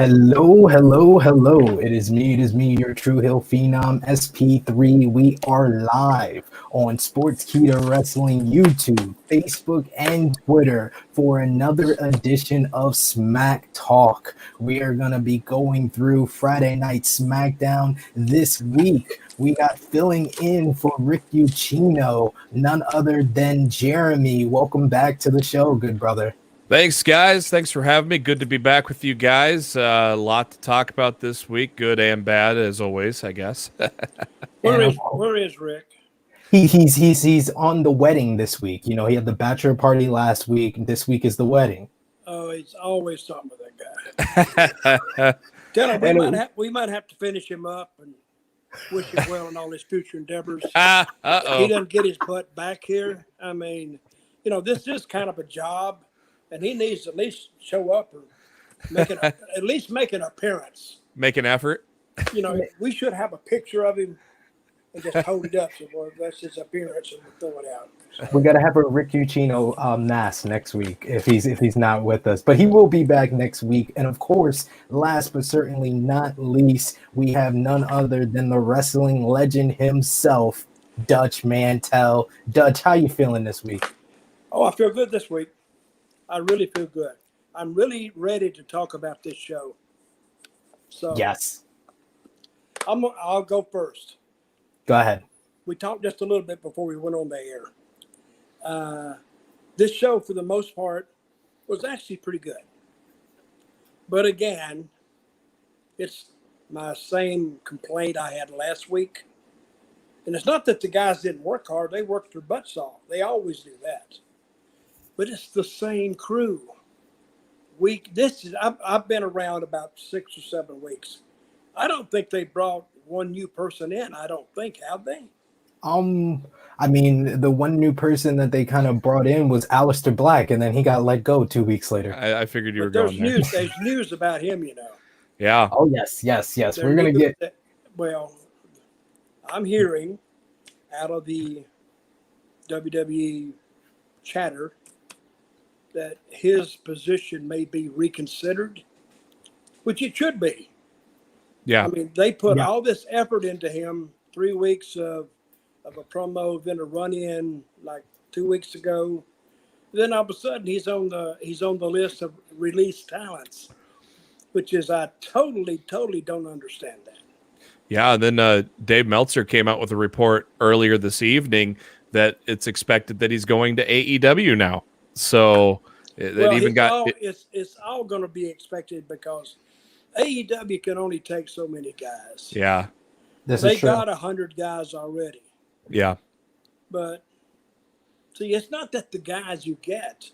Hello, hello, hello. It is me, your True Hill Phenom, SP3. We are live on Sportskeeda Wrestling YouTube, Facebook, and Twitter for another edition of Smack Talk. We are going to be going through Friday Night SmackDown this week. We got filling in for Rick Ucchino, none other than Jeremy. Welcome back to the show, good brother. Thanks, guys. Thanks for having me. Good to be back with you guys. A lot to talk about this week, good and bad, as always, I guess. Where is Rick? He's on the wedding this week. You know, he had the bachelor party last week, and this week is the wedding. Oh, he's always something with that guy. Tell him we might have to finish him up and wish him well in all his future endeavors. He doesn't get his butt back here. I mean, you know, this is kind of a job. And he needs to at least show up or at least make an appearance. Make an effort. You know, we should have a picture of him and just hold it up. So, well, that's his appearance, and we'll throw it out. So. We got to have a Rick Ucchino mass next week if he's not with us. But he will be back next week. And, of course, last but certainly not least, we have none other than the wrestling legend himself, Dutch Mantell. Dutch, how you feeling this week? Oh, I feel good this week. I really feel good. I'm really ready to talk about this show. So yes, I'll go first. Go ahead. We talked just a little bit before we went on the air. This show, for the most part, was actually pretty good. But again, it's my same complaint I had last week. And it's not that the guys didn't work hard. They worked their butts off. They always do that. But it's the same crew. I've been around about 6 or 7 weeks. I don't think they brought one new person in. I don't think, have they? I mean, the one new person that they kind of brought in was Aleister Black, and then he got let go 2 weeks later. I figured you were going there. There's news about him, you know. Yeah. Oh yes. We're gonna get. Well, I'm hearing out of the WWE chatter that his position may be reconsidered, which it should be. Yeah. I mean, they put all this effort into him, 3 weeks of a promo, then a run-in like 2 weeks ago. Then all of a sudden he's on the list of released talents, which is I totally don't understand that. Yeah, and then Dave Meltzer came out with a report earlier this evening that it's expected that he's going to AEW now. So it's all going to be expected because AEW can only take so many guys. Yeah, they got 100 guys already. Yeah, but see, it's not that the guys you get,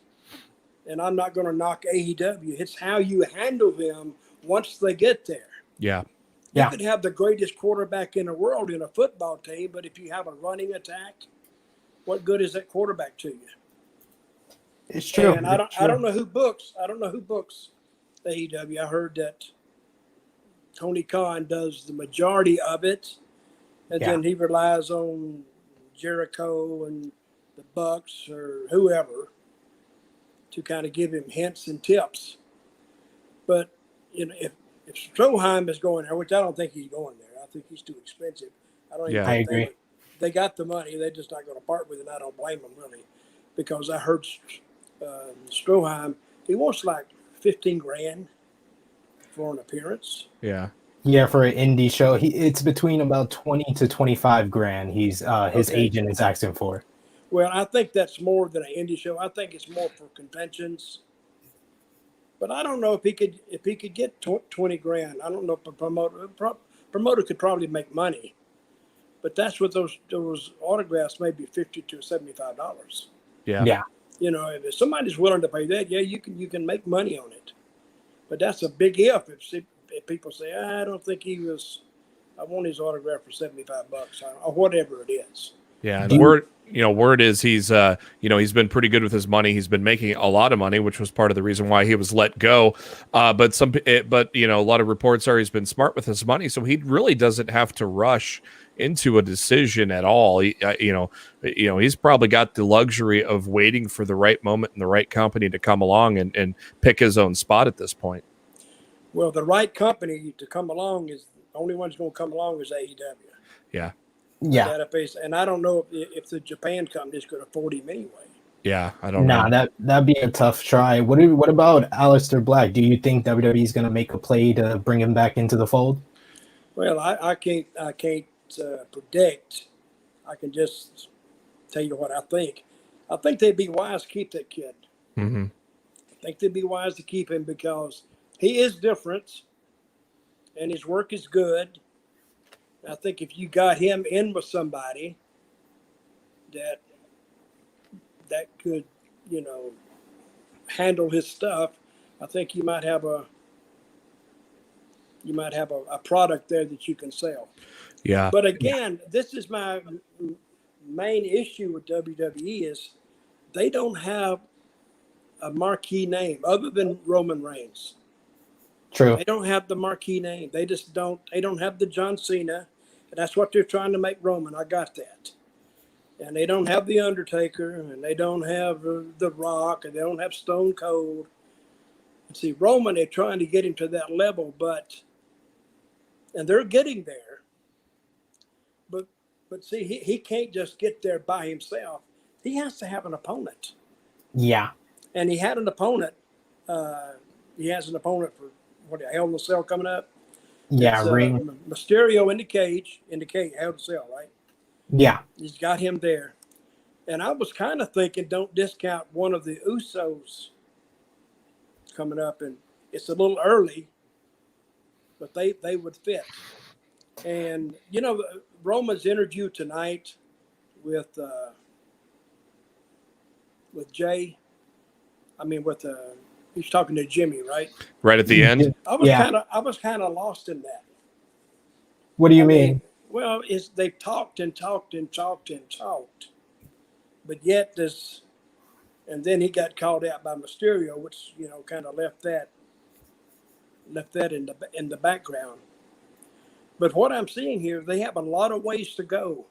and I'm not going to knock AEW. It's how you handle them once they get there. Yeah. You could have the greatest quarterback in the world in a football team, but if you have a running attack, what good is that quarterback to you? It's true. And I don't know who books AEW. I heard that Tony Khan does the majority of it, and then he relies on Jericho and the Bucks or whoever to kind of give him hints and tips. But you know, if Stroheim is going there, which I don't think he's going there, I think he's too expensive. I agree. They got the money; they're just not going to part with it. And I don't blame them really, because I heard Stroheim, he wants like $15,000 for an appearance. Yeah, for an indie show, it's between about 20 to 25 grand. His agent is asking for. Well, I think that's more than an indie show. I think it's more for conventions. But I don't know if he could get $20,000. I don't know if a promoter could probably make money. But that's what those autographs may be $50 to $75. Yeah. You know, if somebody's willing to pay that, you can make money on it. But that's a big if people say, I don't think I want his autograph for $75 or whatever it is. Yeah, and word is he's been pretty good with his money. He's been making a lot of money, which was part of the reason why he was let go. But a lot of reports are he's been smart with his money, so he really doesn't have to rush into a decision at all. He's probably got the luxury of waiting for the right moment and the right company to come along and pick his own spot at this point. Well, the right company to come along is the only one's going to come along is AEW. Yeah. Yeah. And I don't know if the Japan company could afford him anyway. Yeah, I don't know. That'd be a tough try. What about Aleister Black? Do you think WWE is going to make a play to bring him back into the fold? Well, I can't predict. I can just tell you what I think. I think they'd be wise to keep that kid. Mm-hmm. I think they'd be wise to keep him because he is different, and his work is good. I think if you got him in with somebody that could, handle his stuff, I think you might have a product there that you can sell. Yeah. But again, this is my main issue with WWE is they don't have a marquee name other than Roman Reigns. True. They don't have the marquee name. They just don't. They don't have the John Cena, and that's what they're trying to make Roman. I got that. And they don't have the Undertaker, and they don't have the Rock, and they don't have Stone Cold. And see, Roman, they're trying to get him to that level, and they're getting there. But see, he can't just get there by himself. He has to have an opponent. Yeah. And he had an opponent. He has an opponent for Hell in a Cell coming up. Yeah, it's, Ring. Mysterio in the cage, Hell in a Cell, right? Yeah. He's got him there. And I was kind of thinking, don't discount one of the Usos coming up. And it's a little early, but they would fit. And, Roman's interview tonight with Jay, he's talking to Jimmy, right? Right at the end. I was kind of lost in that. What do you mean? Well, they've talked and talked and talked and talked, but yet and then he got called out by Mysterio, which kind of left that in the background. But what I'm seeing here, they have a lot of ways to go.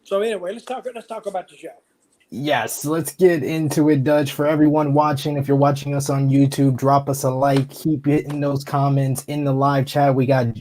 So anyway, let's talk about the show. Yes, let's get into it, Dutch. For everyone watching, if you're watching us on YouTube, drop us a like. Keep hitting those comments in the live chat. We got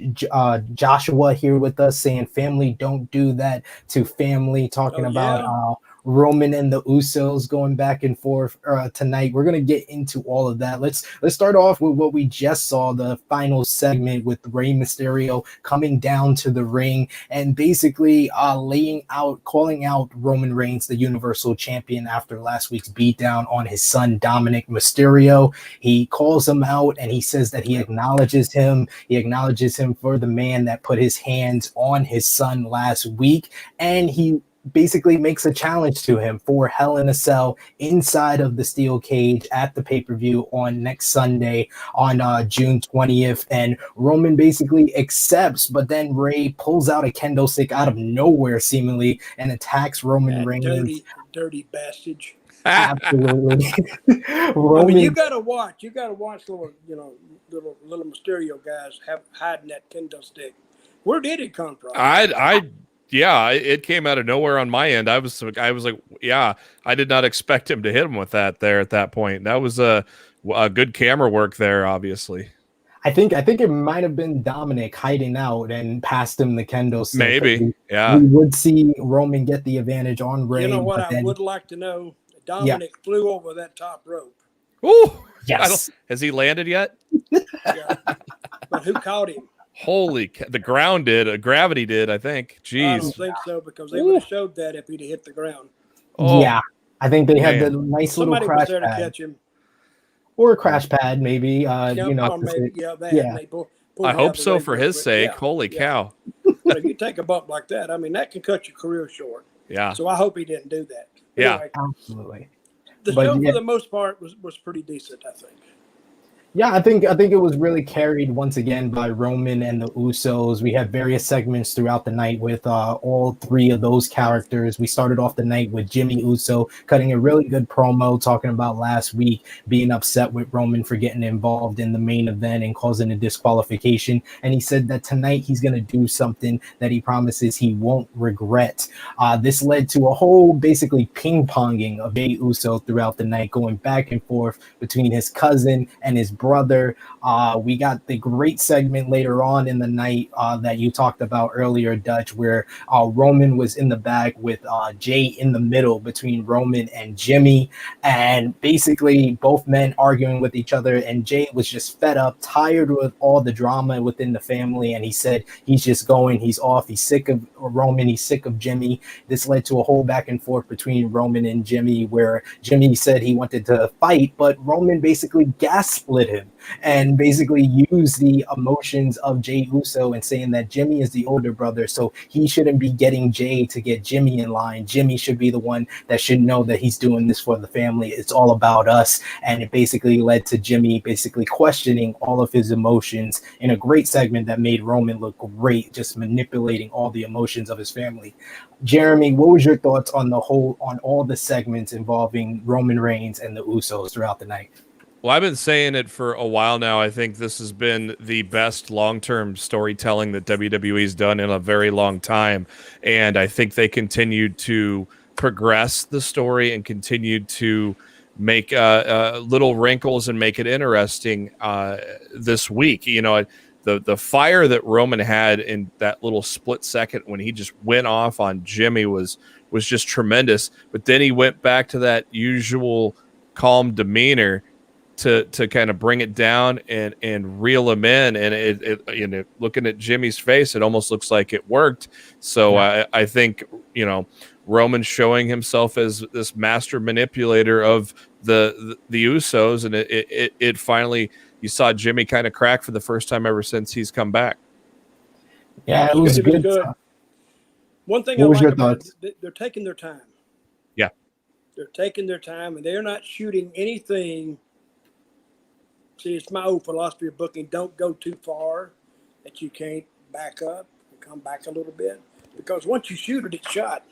Joshua here with us saying, family, don't do that to family, talking about Roman and the Usos going back and forth tonight. We're going to get into all of that. Let's start off with what we just saw, the final segment with Rey Mysterio coming down to the ring and basically calling out Roman Reigns, the Universal Champion, after last week's beatdown on his son Dominic Mysterio. He calls him out and he says that he acknowledges him. He acknowledges him for the man that put his hands on his son last week, and he basically makes a challenge to him for Hell in a Cell inside of the steel cage at the pay-per-view on next Sunday on June 20th. And Roman basically accepts, but then Rey pulls out a kendo stick out of nowhere seemingly and attacks Roman Reigns. Dirty bastard. Absolutely. Roman, you gotta watch little Mysterio guys hiding that kendo stick. Where did it come from? Yeah, it came out of nowhere on my end. I was like, yeah, I did not expect him to hit him with that there at that point. That was a good camera work there, obviously. I think it might have been Dominic hiding out and passed him the kendo stick. Maybe, yeah. We would see Roman get the advantage on Rey. You know what I would like to know? Dominic flew over that top rope. Ooh, yes. Has he landed yet? Yeah. But who caught him? The ground did. Gravity did, I think. Jeez. I don't think so, because they would have showed that if he'd hit the ground. Oh, yeah. I think they had the nice Somebody little crash was there pad. to catch him. Or a crash pad, maybe. I hope so for his sake. Holy cow. But if you take a bump like that, that can cut your career short. Yeah. So I hope he didn't do that. Yeah. Anyway, absolutely. The show, for the most part, was pretty decent, I think. Yeah, I think it was really carried once again by Roman and the Usos. We had various segments throughout the night with all three of those characters. We started off the night with Jimmy Uso cutting a really good promo talking about last week being upset with Roman for getting involved in the main event and causing a disqualification. And he said that tonight he's going to do something that he promises he won't regret. This led to a whole basically ping-ponging of Jey Uso throughout the night, going back and forth between his cousin and his brother. We got the great segment later on in the night that you talked about earlier, Dutch, where Roman was in the back with Jay in the middle between Roman and Jimmy, and basically both men arguing with each other, and Jay was just fed up, tired with all the drama within the family, and he said he's just going, he's off, he's sick of Roman, he's sick of Jimmy. This led to a whole back and forth between Roman and Jimmy, where Jimmy said he wanted to fight, but Roman basically gas split him and basically used the emotions of Jey Uso and saying that Jimmy is the older brother, so he shouldn't be getting Jey to get Jimmy in line. Jimmy should be the one that should know that he's doing this for the family. It's all about us. And it basically led to Jimmy basically questioning all of his emotions in a great segment that made Roman look great, just manipulating all the emotions of his family. Jeremy, what was your thoughts on all the segments involving Roman Reigns and the Usos throughout the night? Well, I've been saying it for a while now. I think this has been the best long-term storytelling that WWE's done in a very long time. And I think they continued to progress the story and continued to make little wrinkles and make it interesting this week. You know, the fire that Roman had in that little split second when he just went off on Jimmy was just tremendous. But then he went back to that usual calm demeanor to kind of bring it down and reel him in. And it you know, looking at Jimmy's face, it almost looks like it worked. So yeah. I think, you know, Roman showing himself as this master manipulator of the Usos, and it finally, you saw Jimmy kind of crack for the first time ever since he's come back. Yeah, it was good. One thing I like about it, they're taking their time. Yeah. They're taking their time, and they're not shooting anything. See, it's my old philosophy of booking. Don't go too far that you can't back up and come back a little bit, because once you shoot it, it's shot.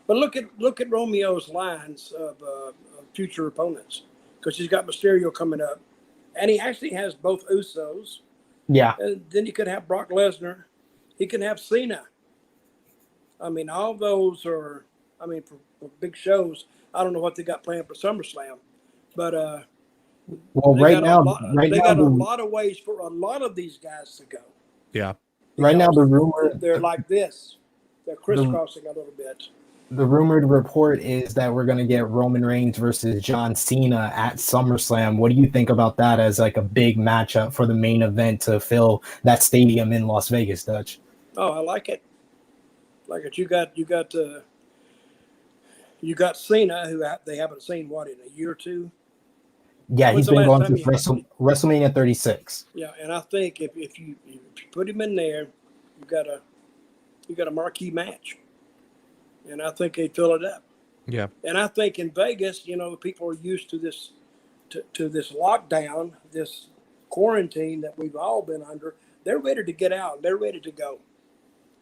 But look at Romeo's lines of future opponents, because he's got Mysterio coming up, and he actually has both Usos. Yeah. And then you could have Brock Lesnar. He can have Cena. I mean, all those are, I mean, for big shows. I don't know what they got planned for SummerSlam, but well, right now, they got a lot of ways for a lot of these guys to go. Yeah. Right now, the rumor, they're like this. They're crisscrossing a little bit. The rumored report is that we're going to get Roman Reigns versus John Cena at SummerSlam. What do you think about that as like a big matchup for the main event to fill that stadium in Las Vegas, Dutch? Oh, I like it. Like it. You got Cena, who they haven't seen in a year or two. Yeah, he's been going to WrestleMania 36. Yeah, and I think if you put him in there, you got a marquee match. And I think they'd fill it up. Yeah. And I think in Vegas, you know, people are used to this to this lockdown, this quarantine that we've all been under. They're ready to get out. They're ready to go.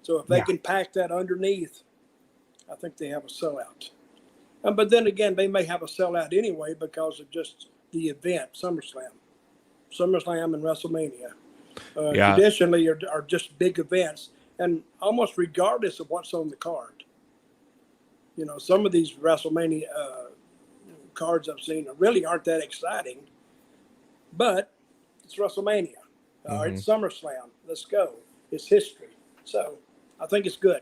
So if they can pack that underneath, I think they have a sellout. But then again, they may have a sellout anyway because of just the event, SummerSlam and WrestleMania. Traditionally are just big events, and almost regardless of what's on the card. You know, some of these WrestleMania cards I've seen really aren't that exciting, but it's WrestleMania. It's SummerSlam. Let's go. It's history. So I think it's good.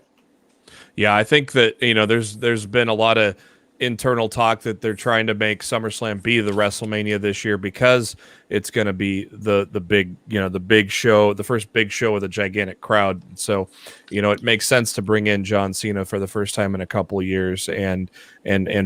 Yeah, I think that, you know, there's been a lot of internal talk that they're trying to make SummerSlam be the WrestleMania this year because it's going to be the big, you know, the big show, the first big show with a gigantic crowd. So, you know, it makes sense to bring in John Cena for the first time in a couple of years and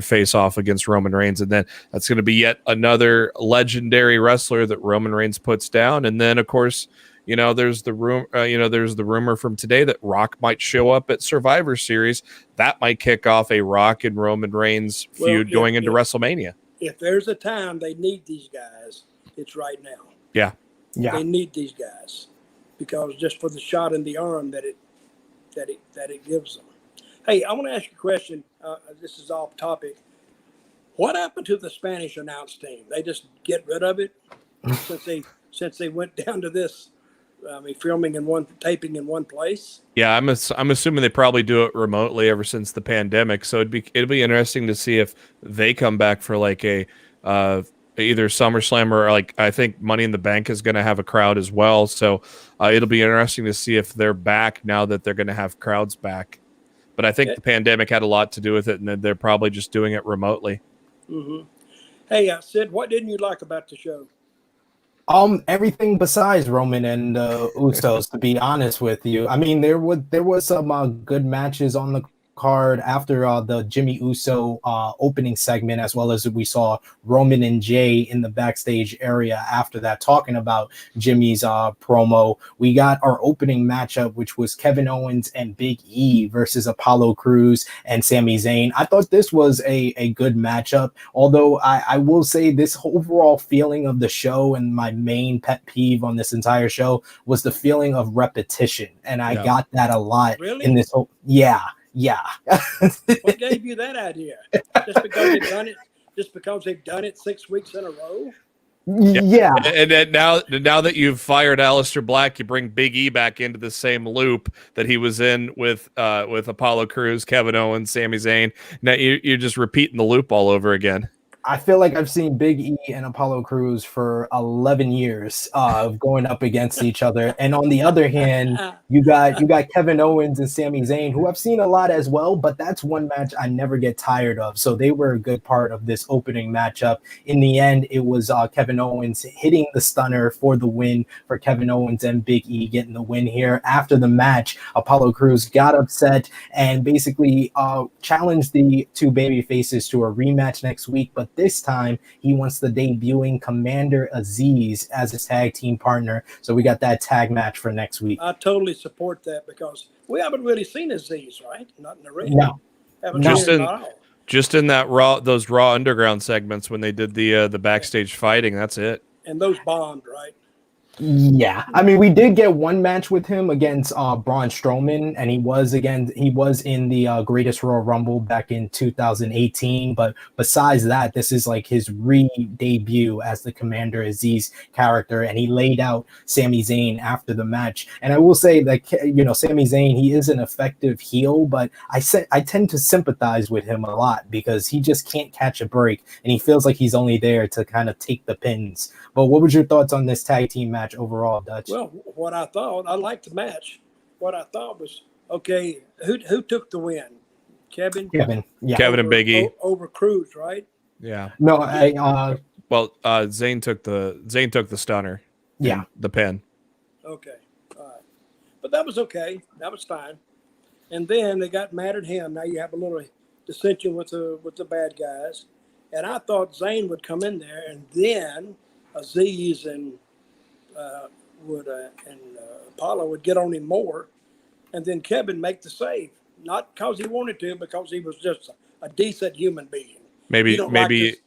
face off against Roman Reigns. And then that's going to be yet another legendary wrestler that Roman Reigns puts down. And then, of course, you know, there's the rumor from today that Rock might show up at Survivor Series. That might kick off a Rock and Roman Reigns feud going into WrestleMania. If there's a time they need these guys, it's right now. Yeah. They need these guys because just for the shot in the arm that it gives them. Hey, I want to ask you a question. This is off topic. What happened to the Spanish announce team? They just get rid of it since they went down to this. Taping in one place. Yeah, I'm assuming they probably do it remotely ever since the pandemic. So it'll be interesting to see if they come back for like a either SummerSlam or like I think Money in the Bank is going to have a crowd as well. So it'll be interesting to see if they're back now that they're going to have crowds back. But I think the pandemic had a lot to do with it, and they're probably just doing it remotely. Mm-hmm. Hey, Sid, what didn't you like about the show? Everything besides Roman and Usos, to be honest with you. I mean, there was some good matches on the card after the Jimmy Uso opening segment, as well as we saw Roman and Jay in the backstage area after that, talking about Jimmy's promo. We got our opening matchup, which was Kevin Owens and Big E versus Apollo Crews and Sami Zayn. I thought this was a good matchup, although I will say this overall feeling of the show, and my main pet peeve on this entire show was the feeling of repetition, and I got that a lot in this whole Yeah. What gave you that idea? Just because they've done it? Just because they've done it 6 weeks in a row? Yeah. And then now that you've fired Aleister Black, you bring Big E back into the same loop that he was in with Apollo Crews, Kevin Owens, Sami Zayn. Now you're just repeating the loop all over again. I feel like I've seen Big E and Apollo Crews for 11 years going up against each other. And on the other hand, you got Kevin Owens and Sami Zayn, who I've seen a lot as well, but that's one match I never get tired of. So they were a good part of this opening matchup. In the end, it was Kevin Owens hitting the stunner for the win for Kevin Owens and Big E getting the win here. After the match, Apollo Crews got upset and basically challenged the two baby faces to a rematch next week. But this time, he wants the debuting Commander Aziz as his tag team partner. So we got that tag match for next week. I totally support that because we haven't really seen Aziz, right? Not in the ring. No. Just in that those Raw Underground segments when they did the backstage fighting. That's it. And those bombed, right? Yeah, I mean, we did get one match with him against Braun Strowman, and he was in the Greatest Royal Rumble back in 2018. But besides that, this is like his re-debut as the Commander Aziz character, and he laid out Sami Zayn after the match. And I will say that Sami Zayn, he is an effective heel, but I tend to sympathize with him a lot because he just can't catch a break, and he feels like he's only there to kind of take the pins. But what was your thoughts on this tag team match overall, Dutch? Well, what I thought, I liked the match. What I thought was, okay, who took the win? Kevin, yeah. Kevin and Big E over Crews, right? Yeah. No, Zayn took the stunner. Yeah, the pin. Okay, all right, but that was okay. That was fine. And then they got mad at him. Now you have a little dissension with the bad guys. And I thought Zayn would come in there, and then Aziz and Apollo would get on him more, and then Kevin make the save. Not because he wanted to, because he was just a decent human being. Maybe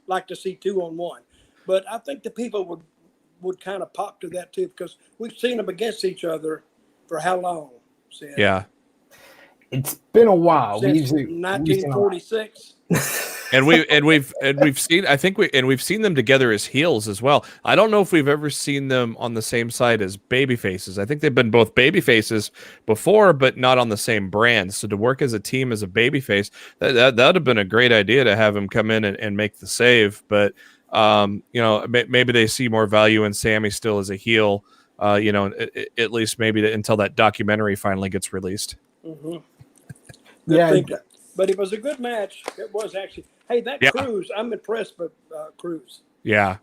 like to see 2-on-1, but I think the people would kind of pop to that too because we've seen them against each other for how long? Sid? Yeah, it's been a while. Since 1946. And we've seen them together as heels as well. I don't know if we've ever seen them on the same side as baby faces. I think they've been both baby faces before, but not on the same brand. So to work as a team as a baby face, that would have been a great idea to have him come in and make the save. But maybe they see more value in Sammy still as a heel. At least maybe until that documentary finally gets released. Mm-hmm. Yeah. But it was a good match. It was actually. Hey, Crews, I'm impressed with Crews. Yeah.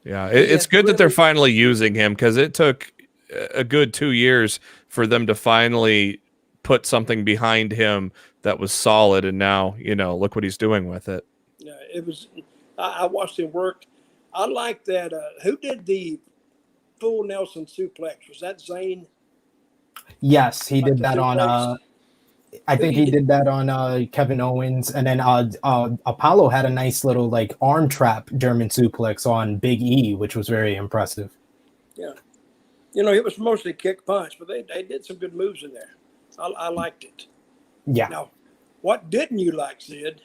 It's good that they're finally using him because it took a good 2 years for them to finally put something behind him that was solid. And now, look what he's doing with it. Yeah, it was. I watched him work. I like that. Who did the full Nelson suplex? Was that Zayn? Yes, he did that on. I think he did that on Kevin Owens, and then Apollo had a nice little arm trap German suplex on Big E, which was very impressive. Yeah, it was mostly kick punch, but they did some good moves in there. I liked it. Yeah. Now, what didn't you like, Sid?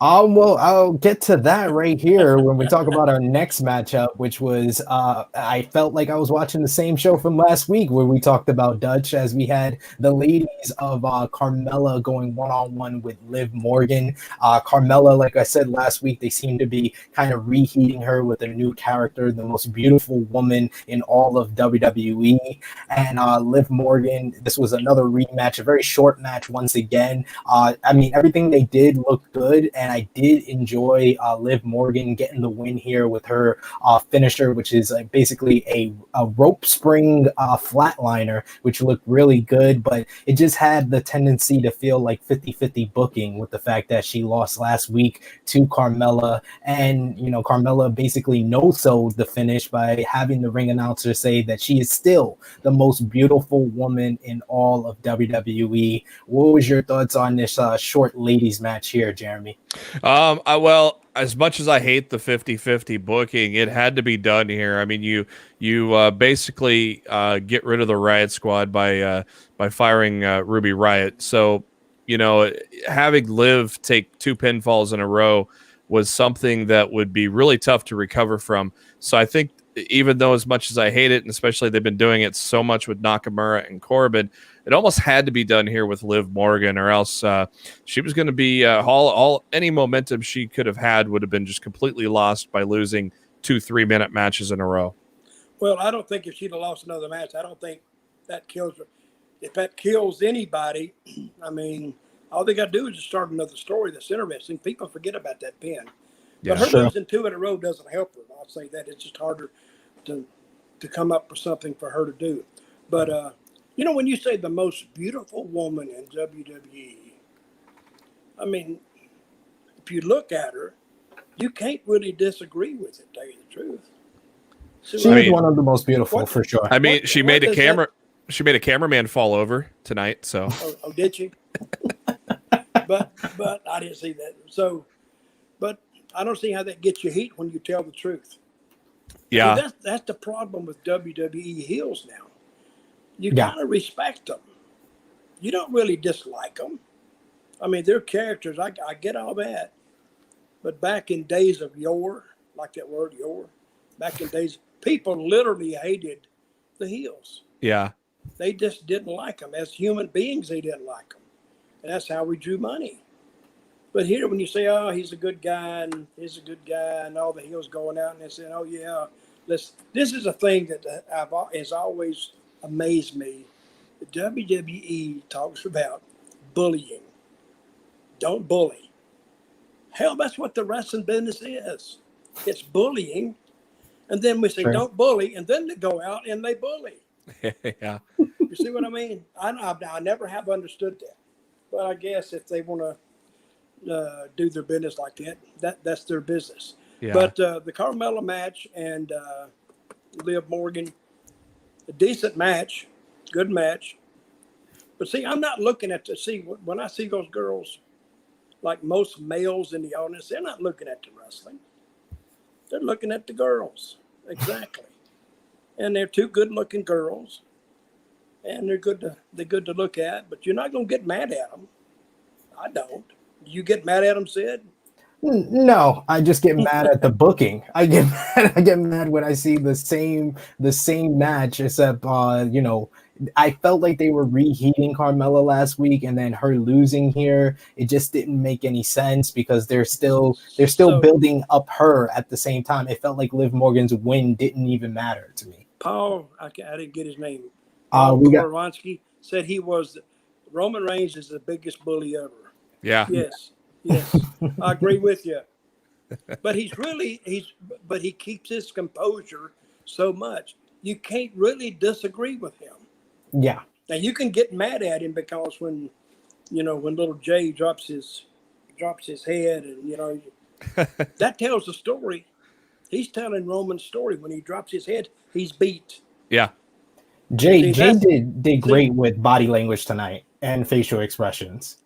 Well, I'll get to that right here when we talk about our next matchup, which was I felt like I was watching the same show from last week where we talked about Dutch, as we had the ladies of Carmella going one-on-one with Liv Morgan. Carmella, like I said last week, they seem to be kind of reheating her with a new character, the most beautiful woman in all of WWE. And Liv Morgan, this was another rematch, a very short match once again. I mean, everything they did looked good, and I did enjoy Liv Morgan getting the win here with her finisher, which is basically a rope spring flatliner, which looked really good, but it just had the tendency to feel like 50-50 booking with the fact that she lost last week to Carmella, and Carmella basically no-sold the finish by having the ring announcer say that she is still the most beautiful woman in all of WWE. What was your thoughts on this short ladies match here, Jeremy? Well, as much as I hate the 50-50 booking, it had to be done here. I mean, you basically get rid of the Riott Squad by firing Ruby Riott. So, having Liv take 2 pinfalls in a row was something that would be really tough to recover from. So I think even though as much as I hate it, and especially they've been doing it so much with Nakamura and Corbin, it almost had to be done here with Liv Morgan, or else she was going to be all any momentum she could have had would have been just completely lost by losing 2 3-minute matches in a row. Well, I don't think if she'd have lost another match, I don't think that kills her. If that kills anybody, I mean, all they got to do is just start another story that's interesting. People forget about that pin. Yeah, but her sure. losing 2 in a row doesn't help her. I'll say that. It's just harder to come up with something for her to do. But, when you say the most beautiful woman in WWE, I mean, if you look at her, you can't really disagree with it, to tell you the truth. She's one of the most beautiful, for sure. I mean, she made a cameraman fall over tonight. So, oh did she? but I didn't see that. So, but I don't see how that gets you heat when you tell the truth. Yeah, See, that's the problem with WWE heels now. You gotta respect them. You don't really dislike them. I mean, they're characters. I get all that. But back in days of yore, like that word yore, back in days, people literally hated the heels. Yeah. They just didn't like them. As human beings, they didn't like them. And that's how we drew money. But here, when you say, oh, he's a good guy, and he's a good guy, and all the heels going out, and they say, oh, yeah, this is a thing that has always amazed me. The WWE talks about bullying. Don't bully. Hell, that's what the wrestling business is. It's bullying. And then we say, don't bully, and then they go out and they bully. Yeah. You see what I mean? I never have understood that. But I guess if they want to do their business like that, that's their business. Yeah. But the Carmella match and Liv Morgan, a decent match, good match. But see, I'm not looking at when I see those girls, like most males in the audience, they're not looking at the wrestling. They're looking at the girls. Exactly. And they're 2 good-looking girls. And they're good to look at, but you're not going to get mad at them. I don't. Do you get mad at them, Sid? No, I just get mad at the booking. I get mad when I see the same match, except I felt like they were reheating Carmella last week, and then her losing here, it just didn't make any sense because they're still building up her at the same time. It felt like Liv Morgan's win didn't even matter to me. Paul, I didn't get his name. Paul Korowski said Roman Reigns is the biggest bully ever. Yeah. Yes, I agree with you. But he keeps his composure so much. You can't really disagree with him. Yeah. Now you can get mad at him because when little Jay drops his head, and that tells the story. He's telling Roman's story. When he drops his head, he's beat. Yeah. Jay did great with body language tonight and facial expressions.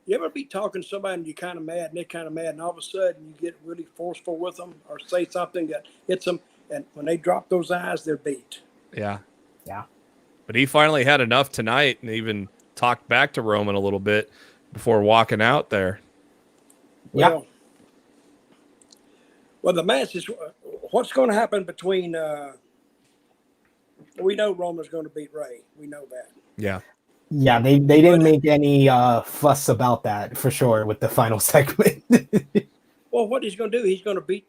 You ever be talking to somebody and you're kind of mad and they're kind of mad, and all of a sudden you get really forceful with them or say something that hits them, and when they drop those eyes, they're beat. Yeah. Yeah. But he finally had enough tonight and even talked back to Roman a little bit before walking out there. Well, Well, the match is what's going to happen between. We know Roman's going to beat Ray. We know that. Yeah. Yeah, they didn't make any fuss about that for sure with the final segment. Well, what he's going to do? He's going to beat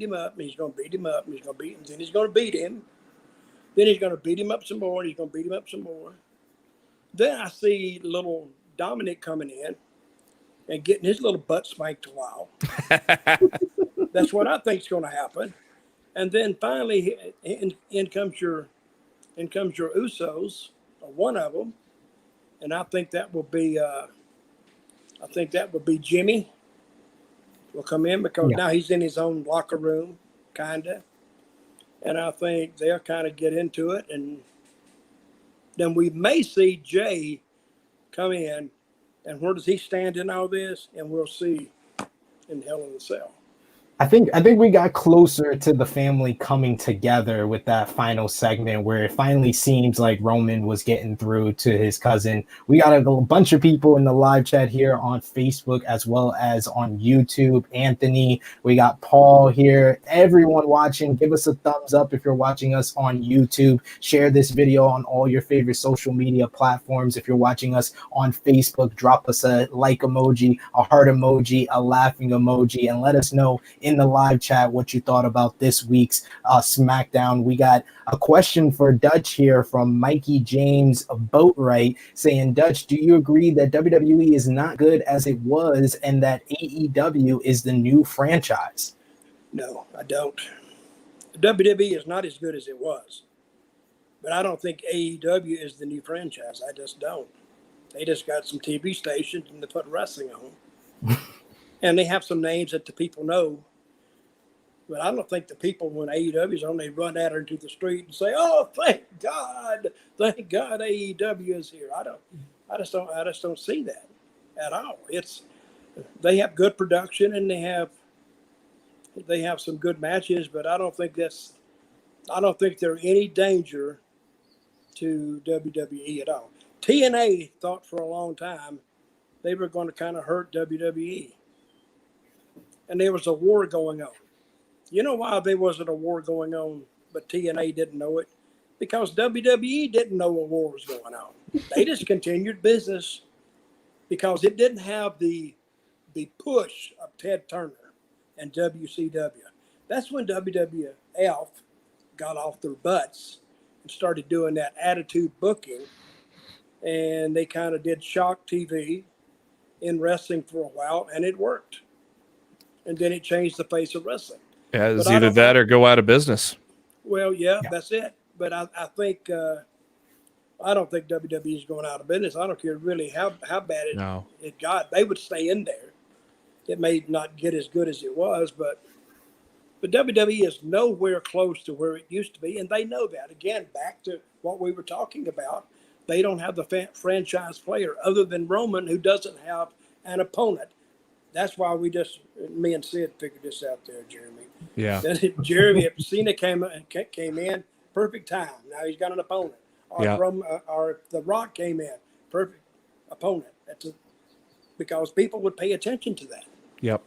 him up. And he's going to beat him up. And he's going to beat him. Then he's going to beat him. Then he's going to beat him up some more. And he's going to beat him up some more. Then I see little Dominic coming in and getting his little butt spanked a while. That's what I think is going to happen. And then finally, in comes your Usos, one of them, and I think that will be Jimmy. Will come in because now he's in his own locker room, kinda, and I think they'll kind of get into it, and then we may see Jay come in, and where does he stand in all this? And we'll see in Hell in a Cell. I think we got closer to the family coming together with that final segment where it finally seems like Roman was getting through to his cousin. We got a bunch of people in the live chat here on Facebook as well as on YouTube. Anthony, we got Paul here. Everyone watching, give us a thumbs up if you're watching us on YouTube. Share this video on all your favorite social media platforms. If you're watching us on Facebook, drop us a like emoji, a heart emoji, a laughing emoji, and let us know in the live chat what you thought about this week's SmackDown. We got a question for Dutch here from Mikey James Boatwright saying, Dutch, do you agree that WWE is not good as it was and that AEW is the new franchise? No, I don't. WWE is not as good as it was. But I don't think AEW is the new franchise. I just don't. They just got some TV stations and they put wrestling on. And they have some names that the people know. But I don't think the people, when AEW is on, they run out into the street and say, "Oh, thank God AEW is here." I just don't see that at all. They have good production and they have some good matches, but I don't think they're any danger to WWE at all. TNA thought for a long time they were going to kind of hurt WWE, and there was a war going on. You know why there wasn't a war going on, but TNA didn't know it? Because WWE didn't know a war was going on. They just continued business because it didn't have the push of Ted Turner and WCW. That's when WWF got off their butts and started doing that attitude booking. And they kind of did shock TV in wrestling for a while, and it worked. And then it changed the face of wrestling. Yeah, it's either that or go out of business. Well, yeah, that's it. But I think I don't think WWE is going out of business. I don't care really how bad it got. They would stay in there. It may not get as good as it was, but WWE is nowhere close to where it used to be, and they know that. Again, back to what we were talking about, they don't have the franchise player other than Roman, who doesn't have an opponent. That's why me and Sid figured this out there, Jeremy. Yeah. Jeremy, if Cena came in, perfect time. Now he's got an opponent. Or if The Rock came in, perfect opponent. Because people would pay attention to that. Yep.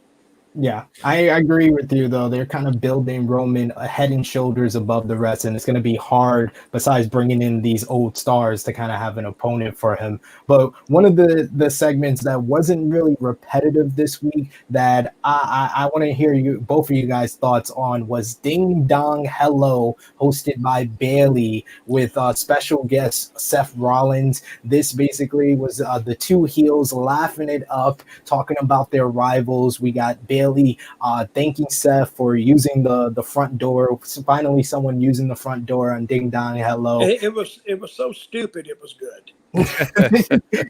Yeah, I agree with you, though. They're kind of building Roman head and shoulders above the rest, and it's going to be hard, besides bringing in these old stars, to kind of have an opponent for him. But one of the segments that wasn't really repetitive this week that I want to hear both of you guys' thoughts on was Ding Dong Hello, hosted by Bayley with special guest Seth Rollins. This basically was the two heels laughing it up, talking about their rivals. We got Bayley thanking Seth for using the front door. Finally, someone using the front door on Ding Dong Hello. It was so stupid. It was good.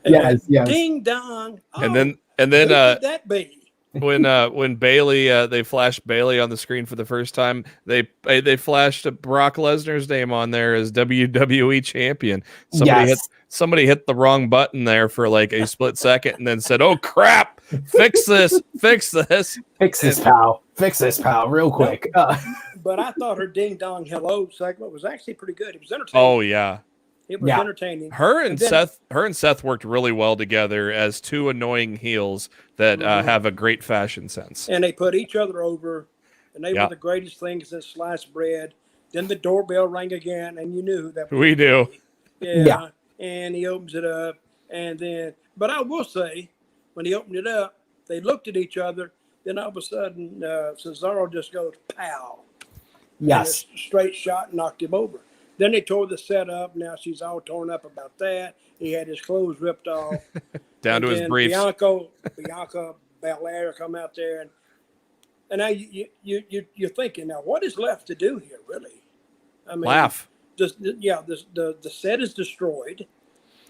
yes. Ding Dong. Oh, and then who could that be? when Bayley they flashed Bayley on the screen for the first time, they flashed Brock Lesnar's name on there as WWE champion. Somebody hit the wrong button there for like a split second and then said, "Oh crap, fix this, pal, real quick." But I thought her Ding Dong Hello segment was actually pretty good. It was entertaining. Oh yeah. It was entertaining. Her and Seth worked really well together as two annoying heels that have a great fashion sense. And they put each other over, and they were the greatest things since sliced bread. Then the doorbell rang again, and you knew who that was. We do. Yeah. And he opens it up, and then, but I will say, when he opened it up, they looked at each other. Then all of a sudden, Cesaro just goes, pow. Yes. And a straight shot knocked him over. Then they tore the set up. Now she's all torn up about that. He had his clothes ripped off. Down to his briefs. Bianca Belair come out there. And now you're thinking, now what is left to do here, really? I mean, laugh. The set is destroyed.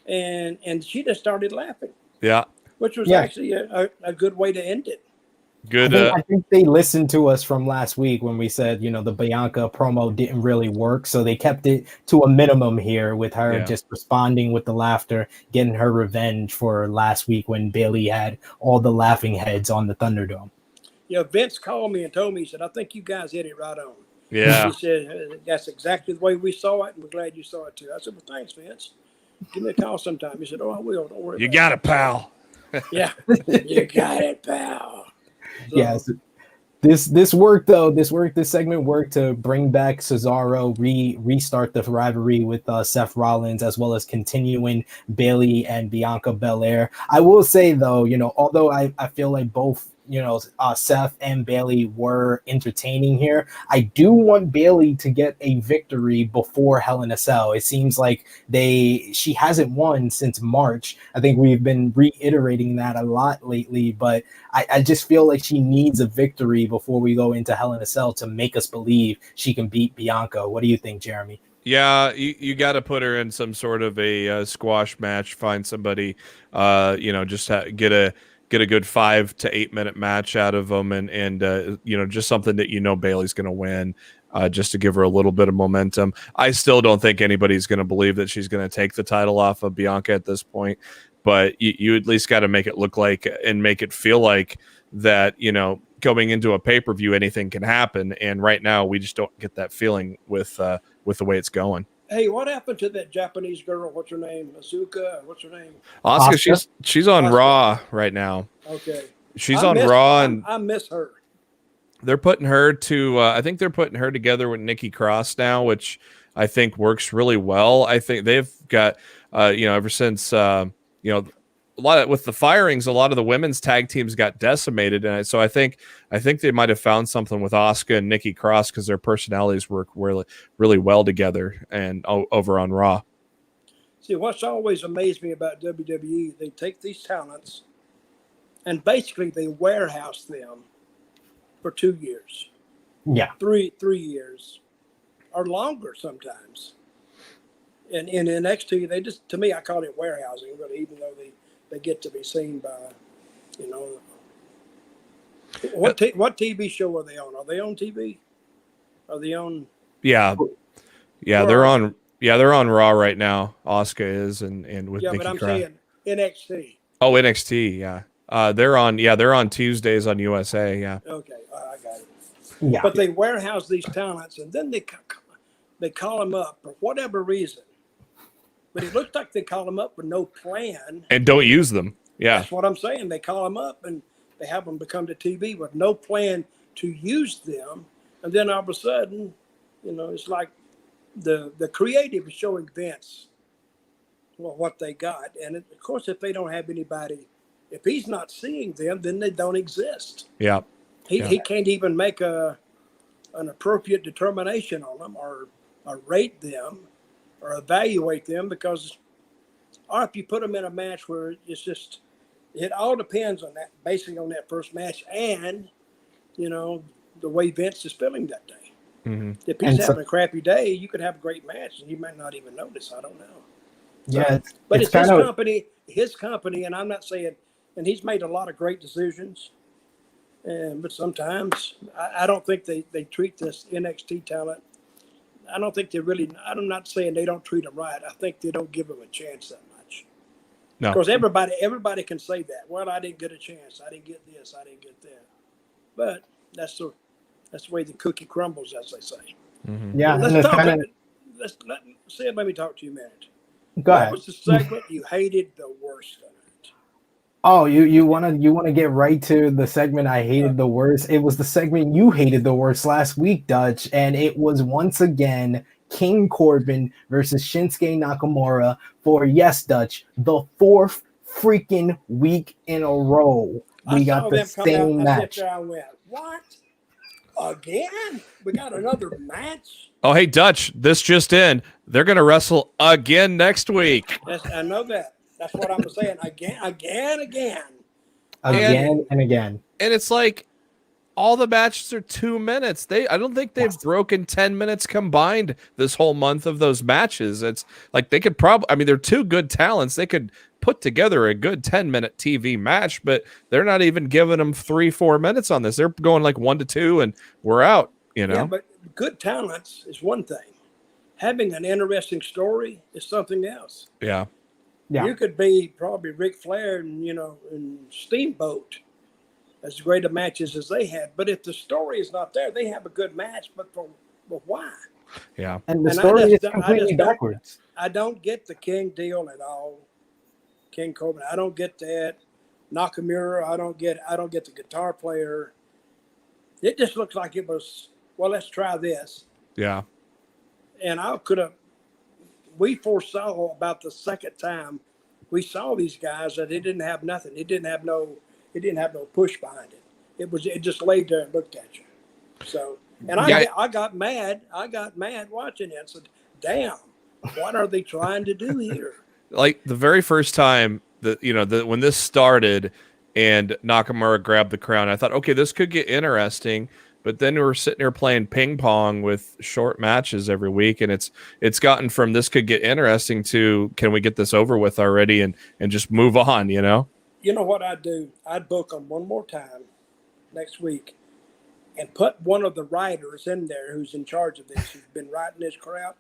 And she just started laughing. Yeah. Which was actually a good way to end it. Good. I think they listened to us from last week when we said, the Bianca promo didn't really work. So they kept it to a minimum here with her just responding with the laughter, getting her revenge for last week when Bayley had all the laughing heads on the Thunderdome. Yeah, Vince called me and told me, he said, I think you guys hit it right on. Yeah. He said, that's exactly the way we saw it, and we're glad you saw it too. I said, well, thanks, Vince. Give me a call sometime. He said, oh, I will. Don't worry. You got it, pal. Yeah. You got it, pal. So, yes. This worked though. This segment worked to bring back Cesaro, restart the rivalry with Seth Rollins, as well as continuing Bayley and Bianca Belair. I will say though, although I feel like both Seth and Bayley were entertaining here, I do want Bayley to get a victory before Hell in a Cell. It seems like she hasn't won since March. I think we've been reiterating that a lot lately, but I just feel like she needs a victory before we go into Hell in a Cell to make us believe she can beat Bianca. What do you think, Jeremy? Yeah, you got to put her in some sort of a squash match. Find somebody, just get a good 5 to 8 minute match out of them, and just something that Bayley's going to win, just to give her a little bit of momentum. I still don't think anybody's going to believe that she's going to take the title off of Bianca at this point, but you at least got to make it look like and make it feel like that, going into a pay-per-view, anything can happen. And right now we just don't get that feeling with the way it's going. Hey, what happened to that Japanese girl? What's her name? Azuka? What's her name? Asuka. She's on Raw right now. Okay. She's on Raw, and I miss her. They're putting her to. I think they're putting her together with Nikki Cross now, which I think works really well. I think they've got, ever since a lot with the firings, a lot of the women's tag teams got decimated, and so I think they might have found something with Asuka and Nikki Cross because their personalities work really, really well together and over on Raw. See, what's always amazed me about WWE, they take these talents and basically they warehouse them for 2 years. Yeah. 3 years or longer sometimes. And in NXT, they just, to me, I call it warehousing, really, even though they get to be seen by, what TV show are they on? Are they on TV? Are they on? Yeah, they're on. Yeah, they're on Raw right now. Asuka is and with Nikki but I'm Cross. saying NXT. Oh, NXT. Yeah, they're on. Yeah, they're on Tuesdays on USA. Yeah. Okay, I got it. Yeah, but they warehouse these talents and then they call them up for whatever reason. But it looks like they call them up with no plan. And don't use them. Yeah. That's what I'm saying. They call them up and they have them become to TV with no plan to use them. And then all of a sudden, it's like the creative is showing Vince what they got. And of course, if they don't have anybody, if he's not seeing them, then they don't exist. Yeah. He can't even make an appropriate determination on them or rate them or evaluate them because, or if you put them in a match where it's just, it all depends on that, basically on that first match and, the way Vince is feeling that day. Mm-hmm. If he's having a crappy day, you could have a great match and you might not even notice. I don't know. Yeah. But it's his company, and I'm not saying, and he's made a lot of great decisions. But sometimes I don't think they treat this NXT talent. I don't think they really, I'm not saying they don't treat them right. I think they don't give them a chance that much. No. Because everybody can say that. Well, I didn't get a chance. I didn't get this. I didn't get that. But that's the way the cookie crumbles, as they say. Mm-hmm. Yeah. Well, let me talk to you a minute. Go ahead. What was the segment you hated the worst of it? Oh, you wanna get right to the segment I hated the worst. It was the segment you hated the worst last week, Dutch, and it was once again King Corbin versus Shinsuke Nakamura for, yes, Dutch, the fourth freaking week in a row. I We saw got the them come out. same I match. sit there. I went, "What? Again? We got another match?" Oh, hey, Dutch, this just in. They're going to wrestle again next week. I know that. That's what I'm saying. Again. Again and again. And it's like all the matches are 2 minutes. I don't think they've broken 10 minutes combined this whole month of those matches. It's like they could probably, I mean, they're two good talents. They could put together a good 10-minute TV match, but they're not even giving them 3-4 minutes on this. They're going like 1 to 2 and we're out, you know? Yeah, but good talents is one thing. Having an interesting story is something else. Yeah. You could be probably Ric Flair and Steamboat, as great a matches as they had. But if the story is not there, they have a good match, but why? Yeah. And the story is completely I backwards. I don't get the King deal at all. King Corbin, I don't get that. Nakamura, I don't get the guitar player. It just looks like it was, well, let's try this. Yeah. And we foresaw about the second time we saw these guys that it didn't have nothing. It didn't have no push behind it. It just laid there and looked at you. So, and I got mad. I got mad watching it. Said, "Damn, what are they trying to do here?" Like the very first time when this started and Nakamura grabbed the crown, I thought, okay, this could get interesting. But then we were sitting here playing ping pong with short matches every week, and it's gotten from this could get interesting to can we get this over with already and just move on, You know what I'd do? I'd book them one more time next week and put one of the writers in there who's in charge of this, who's been writing this crap,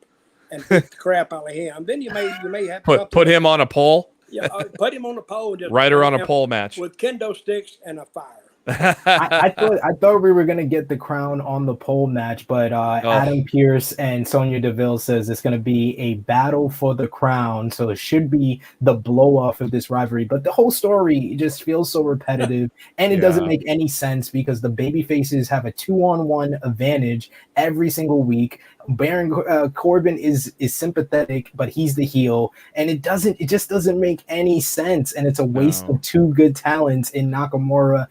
and beat the crap out of him. Then you may have put him on a pole. Yeah, put him on a pole and just writer on a pole match with kendo sticks and a fire. I thought we were gonna get the crown on the pole match, but Adam Pearce and Sonya Deville says it's gonna be a battle for the crown, so it should be the blow off of this rivalry. But the whole story just feels so repetitive, and it doesn't make any sense because the baby faces have a 2-on-1 advantage every single week. Baron Corbin is sympathetic, but he's the heel, and it just doesn't make any sense, and it's a waste of two good talents in Nakamura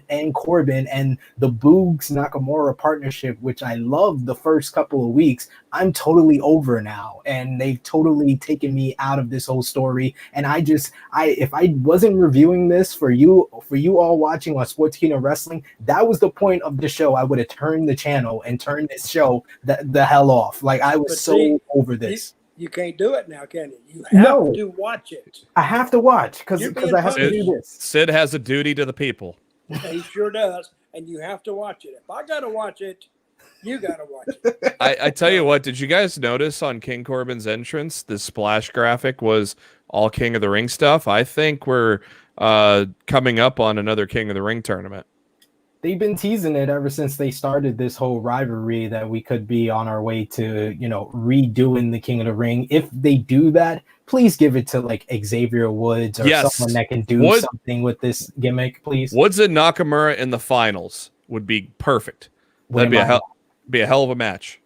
and Corbin, and the Boogs Nakamura partnership, which I loved the first couple of weeks. I'm totally over now, and they've totally taken me out of this whole story. And if I wasn't reviewing this for you all watching on Sportskeeda Wrestling, that was the point of the show. I would have turned the channel and turned this show the hell off. Like I was over this. You can't do it now, can you? You have to watch it. I have to watch because I have to do this. Sid has a duty to the people. He sure does, and you have to watch it. If I got to watch it, you got to watch it. I tell you what, did you guys notice on King Corbin's entrance, the splash graphic was all King of the Ring stuff? I think we're coming up on another King of the Ring tournament. They've been teasing it ever since they started this whole rivalry that we could be on our way to, redoing the King of the Ring. If they do that, please give it to like Xavier Woods or someone that can do something with this gimmick, please. Woods and Nakamura in the finals would be perfect. That'd be a hell of a match.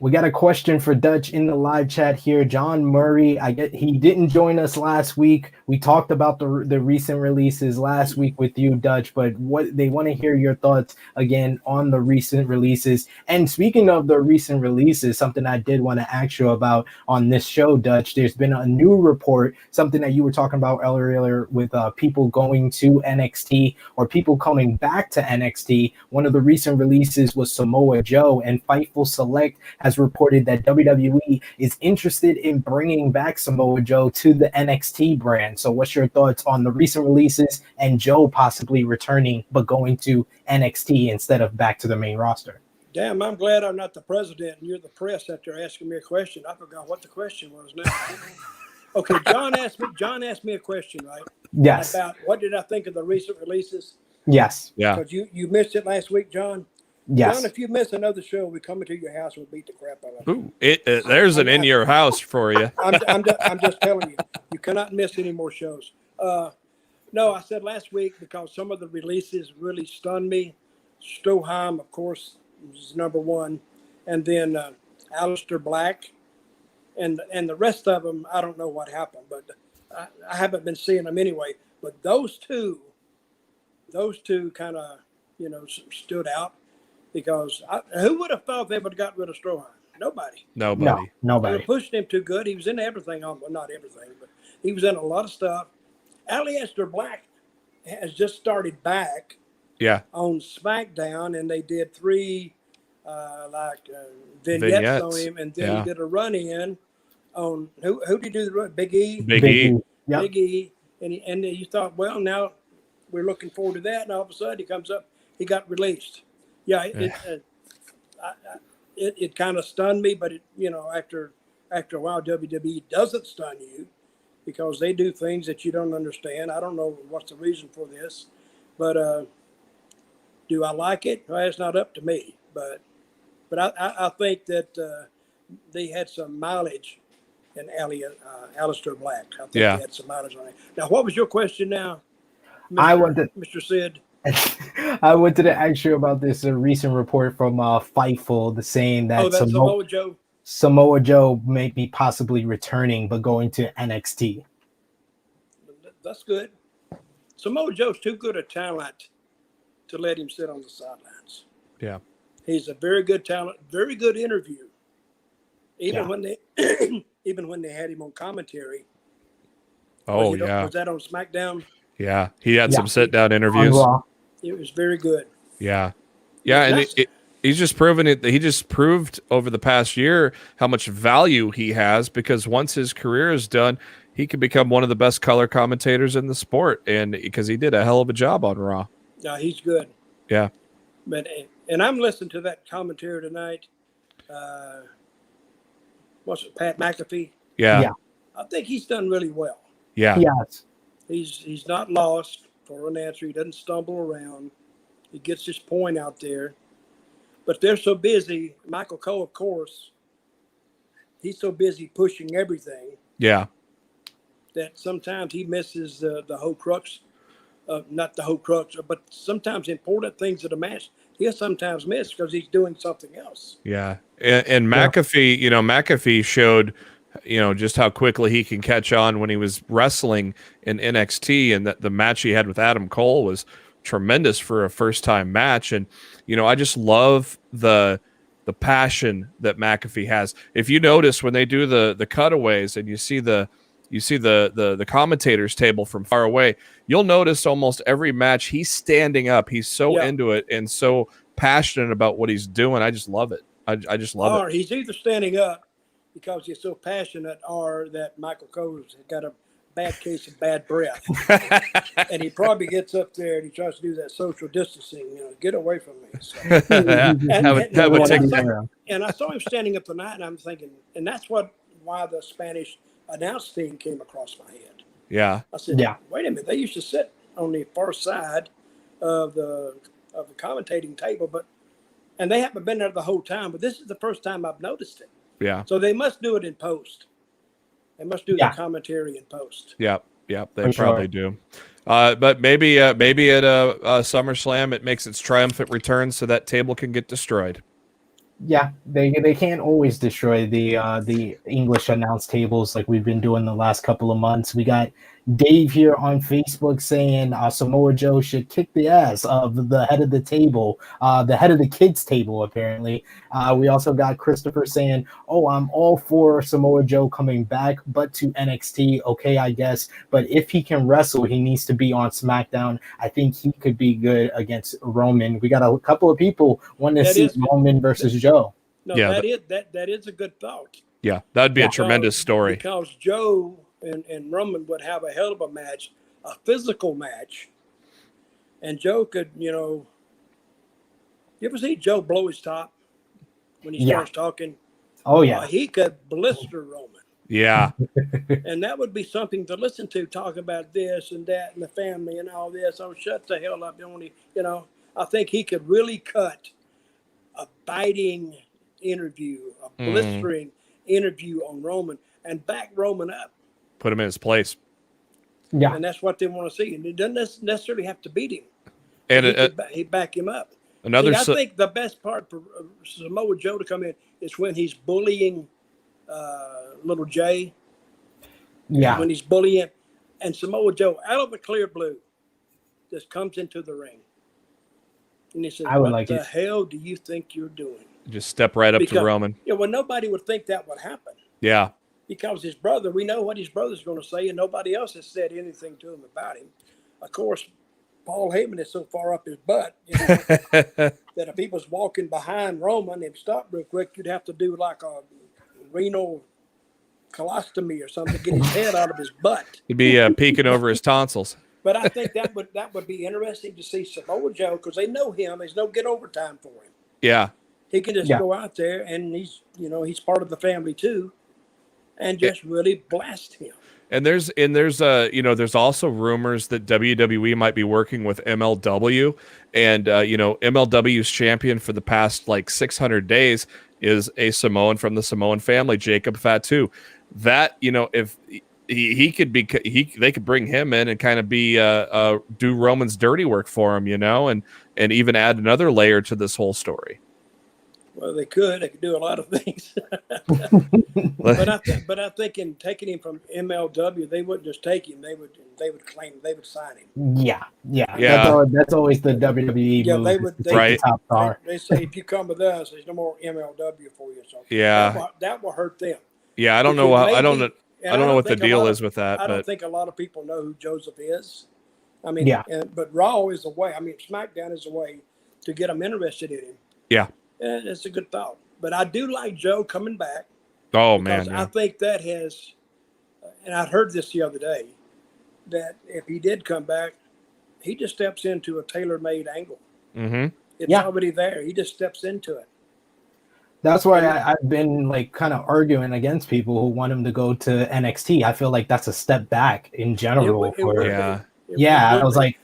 We got a question for Dutch in the live chat here. John Murray, he didn't join us last week. We talked about the recent releases last week with you, Dutch, but what they want to hear your thoughts again on the recent releases. And speaking of the recent releases, something I did want to ask you about on this show, Dutch, there's been a new report, something that you were talking about earlier with people going to NXT or people coming back to NXT. One of the recent releases was Samoa Joe, and Fightful Select has reported that WWE is interested in bringing back Samoa Joe to the NXT brand. So what's your thoughts on the recent releases and Joe possibly returning but going to NXT instead of back to the main roster? Damn, I'm glad I'm not the president and you're the press after asking me a question. I forgot what the question was now. Okay, John asked me a question, right? Yes. About what did I think of the recent releases? Yes. Yeah. Because you missed it last week, John. Yes. John, if you miss another show, we come into your house and we'll beat the crap out of you. Ooh, there's an in your house for you. I'm just telling you, you cannot miss any more shows. No, I said last week because some of the releases really stunned me. Stroheim, of course, is number one, and then Aleister Black, and the rest of them, I don't know what happened, but I haven't been seeing them anyway. But those two kind of stood out because who would have thought they would have got rid of Stroheim? Nobody. Nobody. No, They were nobody. pushing him too good. He was in everything, well, not everything, but he was in a lot of stuff. Aleister Black has just started back Yeah. on SmackDown, and they did 3 vignettes on him, and then he did a run-in on who did he do the run? Big E. Big E. Yep. Big E, and you thought, well, now we're looking forward to that, and all of a sudden he comes up, he got released. Yeah, it kind of stunned me, but after a while, WWE doesn't stun you because they do things that you don't understand. I don't know what's the reason for this, but do I like it? Well, it's not up to me, but I think that they had some mileage in Aleister Black. I think they had some mileage on it. Now, what was your question now, Mr. Sid? I wanted to ask you about this recent report from Fightful saying that Samoa Joe. Samoa Joe may be possibly returning, but going to NXT. That's good. Samoa Joe's too good a talent to let him sit on the sidelines. Yeah. He's a very good talent, very good interview. Even when they had him on commentary. Oh, Was that on SmackDown? Yeah. He had some sit-down interviews. It was very good. Yeah. Yeah, and he's just proven it. He just proved over the past year how much value he has, because once his career is done, he could become one of the best color commentators in the sport, and because he did a hell of a job on Raw. Yeah, he's good. Yeah. And I'm listening to that commentary tonight. What's it, Pat McAfee? Yeah. I think he's done really well. Yeah. Yes. He's not lost for an answer. He doesn't stumble around. He gets his point out there. But they're so busy. Michael Cole, of course, he's so busy pushing everything. Yeah. That sometimes he misses the whole crux. Not the whole crux, but sometimes important things of the match he'll sometimes miss because he's doing something else. Yeah. And McAfee, McAfee showed, just how quickly he can catch on when he was wrestling in NXT, and that the match he had with Adam Cole was tremendous for a first-time match. And, I just love the passion that McAfee has. If you notice when they do the cutaways and you see the commentators table from far away, you'll notice almost every match he's standing up. He's so into it and so passionate about what he's doing. I just love it. I just love it. Or he's either standing up because he's so passionate, or that Michael Cole's got a bad case of bad breath. And he probably gets up there and he tries to do that social distancing, get away from me. So. And I saw him standing up tonight, and I'm thinking, and that's why the Spanish announce team came across my head. Yeah. I said, wait a minute, they used to sit on the far side of the commentating table, and they haven't been there the whole time, but this is the first time I've noticed it. Yeah. So they must do it in post. They must do the commentary in post. Yep. They probably do. But maybe at a SummerSlam it makes its triumphant return so that table can get destroyed. Yeah, they can't always destroy the English announce tables like we've been doing the last couple of months. We got Dave here on Facebook saying Samoa Joe should kick the ass of the head of the table, the head of the kids table, apparently. We also got Christopher saying, I'm all for Samoa Joe coming back, but to NXT, okay, I guess. But if he can wrestle, he needs to be on SmackDown. I think he could be good against Roman. We got a couple of people wanting to see Roman versus Joe. No, that is a good thought. Yeah, that'd be a tremendous story. Because Joe and Roman would have a hell of a match, a physical match. And Joe could, you ever see Joe blow his top when he starts talking? Oh, yeah. He could blister Roman. Yeah. And that would be something to listen to, talk about this and that and the family and all this. Oh, shut the hell up. I think he could really cut a biting interview, a blistering interview on Roman and back Roman up. Put him in his place. Yeah. And that's what they want to see. And it doesn't necessarily have to beat him. And He back him up. another, I think the best part for Samoa Joe to come in is when he's bullying Little J. Yeah. When he's bullying, and Samoa Joe, out of the clear blue, just comes into the ring. And he says, what the hell do you think you're doing? just step right up to Roman. Yeah, well, nobody would think that would happen. Yeah. Because his brother, we know what his brother's going to say, and nobody else has said anything to him about him. Of course, Paul Heyman is so far up his butt, that if he was walking behind Roman and stopped real quick, you'd have to do like a renal colostomy or something to get his head out of his butt. He'd be peeking over his tonsils. But I think that would be interesting to see Samoa Joe, because they know him. There's no get over time for him. Yeah. He can just go out there, and he's part of the family too, and just really blast him. And there's there's also rumors that WWE might be working with MLW, and MLW's champion for the past like 600 days is a Samoan from the Samoan family, Jacob Fatu. That, if he could be, they could bring him in and kind of be do Roman's dirty work for him, and even add another layer to this whole story. Well, they could do a lot of things. but I think in taking him from MLW, they wouldn't just take him. They would claim, they would sign him. Yeah. That's always the WWE move. Right. The top star. They say, if you come with us, there's no more MLW for you. So that will hurt them. Yeah, I don't know. I don't know what the deal is with that. I don't think a lot of people know who Joseph is. I mean, but Raw is a way. I mean, SmackDown is a way to get them interested in him. Yeah. And it's a good thought. But I do like Joe coming back. Oh, man. Yeah. I think that has, and I heard this the other day, that if he did come back, he just steps into a tailor-made angle. Mm-hmm. It's already there. He just steps into it. That's why I've been like kind of arguing against people who want him to go to NXT. I feel like that's a step back in general. I was like,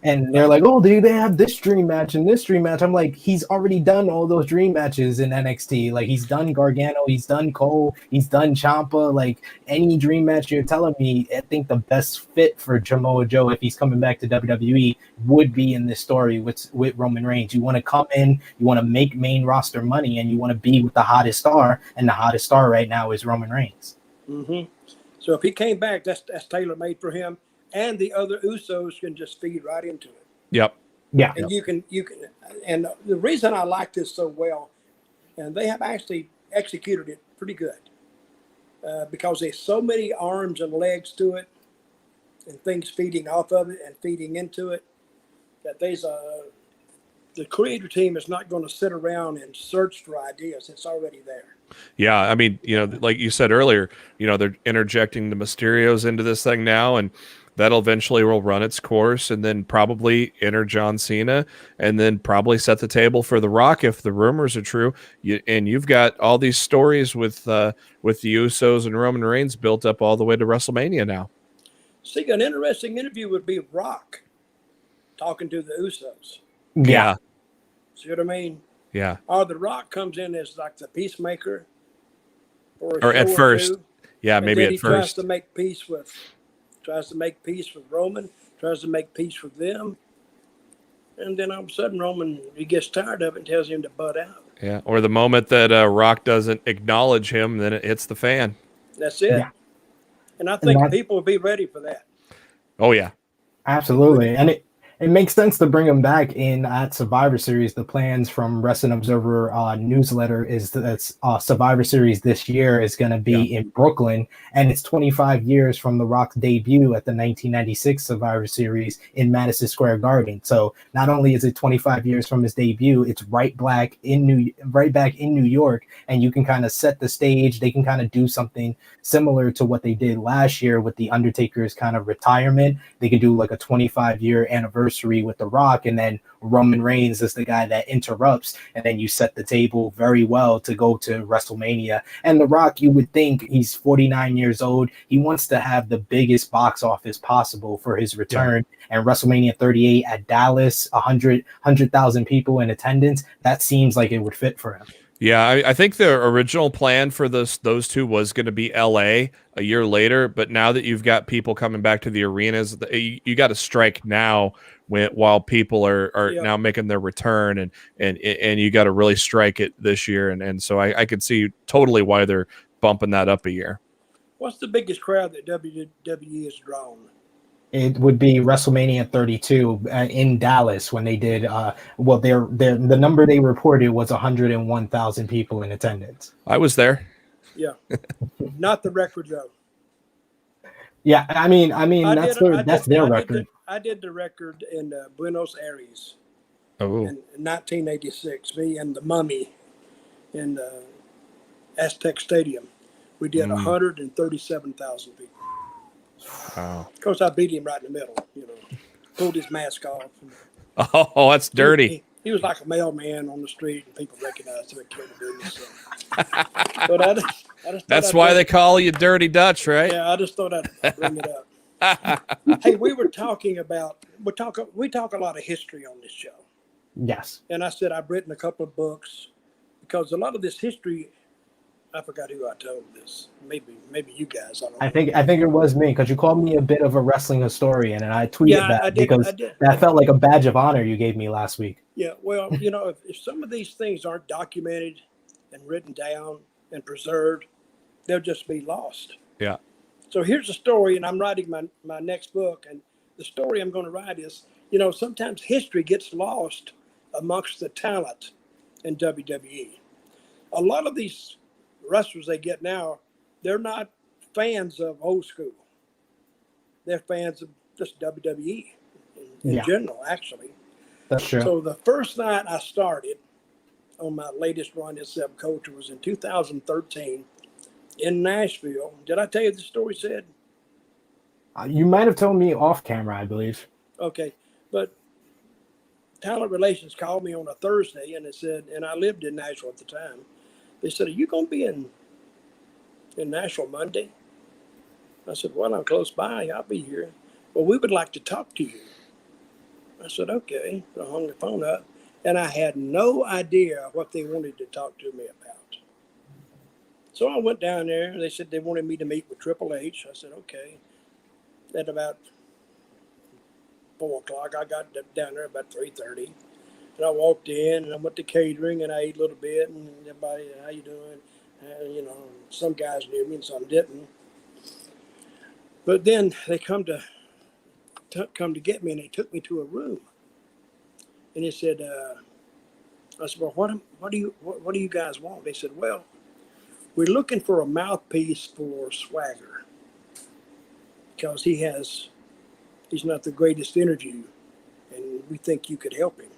and they're like, oh, they have this dream match and this dream match. I'm like, he's already done all those dream matches in NXT. Like, he's done Gargano, he's done Cole, he's done Ciampa. Like, any dream match you're telling me, I think the best fit for Samoa Joe, if he's coming back to WWE, would be in this story with Roman Reigns. You want to come in, you want to make main roster money, and you want to be with the hottest star, and the hottest star right now is Roman Reigns. Mm-hmm. So if he came back, that's tailor-made for him. And the other Usos can just feed right into it. Yep. Yeah. And you can, and the reason I like this so well, and they have actually executed it pretty good, because there's so many arms and legs to it, and things feeding off of it and feeding into it, that the creator team is not going to sit around and search for ideas. It's already there. Yeah, I mean, like you said earlier, they're interjecting the Mysterios into this thing now, and that'll eventually will run its course, and then probably enter John Cena, and then probably set the table for The Rock if the rumors are true. And you've got all these stories with the Usos and Roman Reigns built up all the way to WrestleMania now. See, an interesting interview would be Rock talking to the Usos. Yeah. See what I mean? Yeah. Or The Rock comes in as like the peacemaker. Or at first. Yeah, maybe at first. Tries to make peace with Roman, tries to make peace with them. And then all of a sudden Roman, he gets tired of it and tells him to butt out. Yeah. Or the moment that Rock doesn't acknowledge him, then it hits the fan. That's it. Yeah. And I think people will be ready for that. Oh, yeah. Absolutely. And it makes sense to bring him back in at Survivor Series. The plans from Wrestling Observer newsletter is that Survivor Series this year is going to be in Brooklyn, and it's 25 years from The Rock's debut at the 1996 Survivor Series in Madison Square Garden. So not only is it 25 years from his debut, it's right back in New York, and you can kind of set the stage. They can kind of do something similar to what they did last year with the Undertaker's kind of retirement. They could do like a 25-year anniversary with The Rock, and then Roman Reigns is the guy that interrupts, and then you set the table very well to go to WrestleMania. And The Rock, you would think, he's 49 years old. He wants to have the biggest box office possible for his return. And WrestleMania 38 at Dallas, 100,000 people in attendance, that seems like it would fit for him. Yeah, I think the original plan for those two was going to be LA a year later, but now that you've got people coming back to the arenas, you got to strike now while people are Yep. now making their return, and you got to really strike it this year, and so I could see totally why they're bumping that up a year. What's the biggest crowd that WWE has drawn? It would be WrestleMania 32 in Dallas when they did. Well, the number they reported was 101,000 people in attendance. I was there. Yeah, not the record though. Yeah, I mean that's their record. I did the record in Buenos Aires Oh, in 1986. Me and the Mummy in Aztec Stadium. We did 137,000 people. wow. Of course, I beat him right in the middle. Pulled his mask off. Oh, that's dirty. He was like a mailman on the street, and people recognized him and killed the business. So. But I just That's why they call you Dirty Dutch, right? Yeah, I just thought I'd bring it up. Hey, we talk a lot of history on this show. Yes. And I said I've written a couple of books because a lot of this history, I forgot who I told this. Maybe you guys. I don't know. I think it was me because you called me a bit of a wrestling historian, and I tweeted that because that felt like a badge of honor you gave me last week. Yeah, well, if some of these things aren't documented and written down and preserved, they'll just be lost. Yeah. So here's a story, and I'm writing my next book, and the story I'm going to write is, sometimes history gets lost amongst the talent in WWE. A lot of these wrestlers they get now, they're not fans of old school. They're fans of just WWE in general, actually. That's true. So the first night I started on my latest run as subculture was in 2013 in Nashville. Did I tell you the story, Sid? You might have told me off camera, I believe. Okay, but Talent Relations called me on a Thursday, and it said, and I lived in Nashville at the time. They said, "Are you going to be in Nashville Monday?" I said, "Well, I'm close by. I'll be here." "Well, we would like to talk to you." I said, "Okay." I hung the phone up, and I had no idea what they wanted to talk to me about. So I went down there, and they said they wanted me to meet with Triple H. I said, "Okay." At about 4 o'clock, I got down there about 3:30. And I walked in, and I went to catering, and I ate a little bit, and everybody, "How you doing?" Some guys knew me, and some didn't. But then they come to get me, and they took me to a room. And they said, I said, "Well, what do you guys want?" They said, "Well, we're looking for a mouthpiece for Swagger because he's not the greatest interview, and we think you could help him."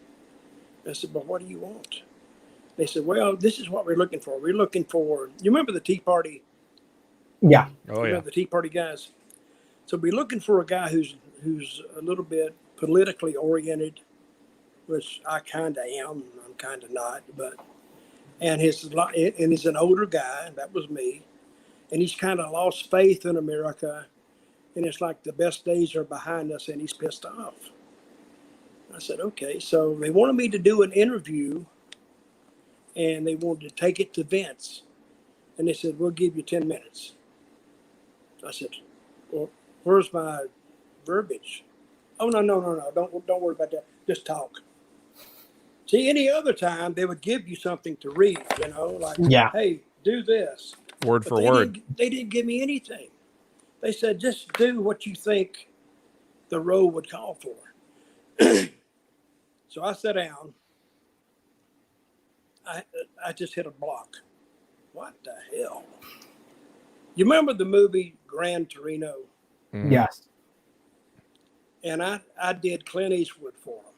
I said, "But what do you want?" They said, "Well, this is what we're looking for. We're looking for, you remember the Tea Party?" Yeah. Oh, yeah. The Tea Party guys. So we're looking for a guy who's a little bit politically oriented, which I kind of am. I'm kind of not, and he's an older guy. That was me, and he's kind of lost faith in America, and it's like the best days are behind us, and he's pissed off. I said, "Okay." So they wanted me to do an interview, and they wanted to take it to Vince, and they said, "We'll give you 10 minutes." I said, "Well, where's my verbiage?" "Oh, no. Don't worry about that. Just talk." See, any other time they would give you something to read, "Hey, do this." Word for word. They didn't give me anything. They said, "Just do what you think the role would call for." So I sat down. I just hit a block. What the hell? You remember the movie Gran Torino? Mm. Yes. And I did Clint Eastwood for them.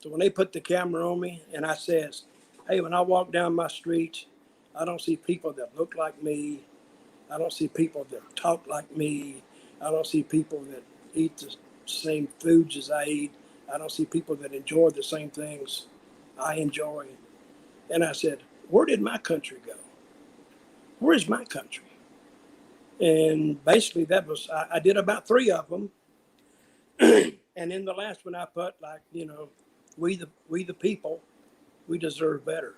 So when they put the camera on me, and I says, "Hey, when I walk down my street, I don't see people that look like me. I don't see people that talk like me. I don't see people that eat the same foods as I eat. I don't see people that enjoy the same things I enjoy." And I said, "Where did my country go? Where is my country?" And basically that was, I did about 3 of them. And in the last one I put we the people, we deserve better.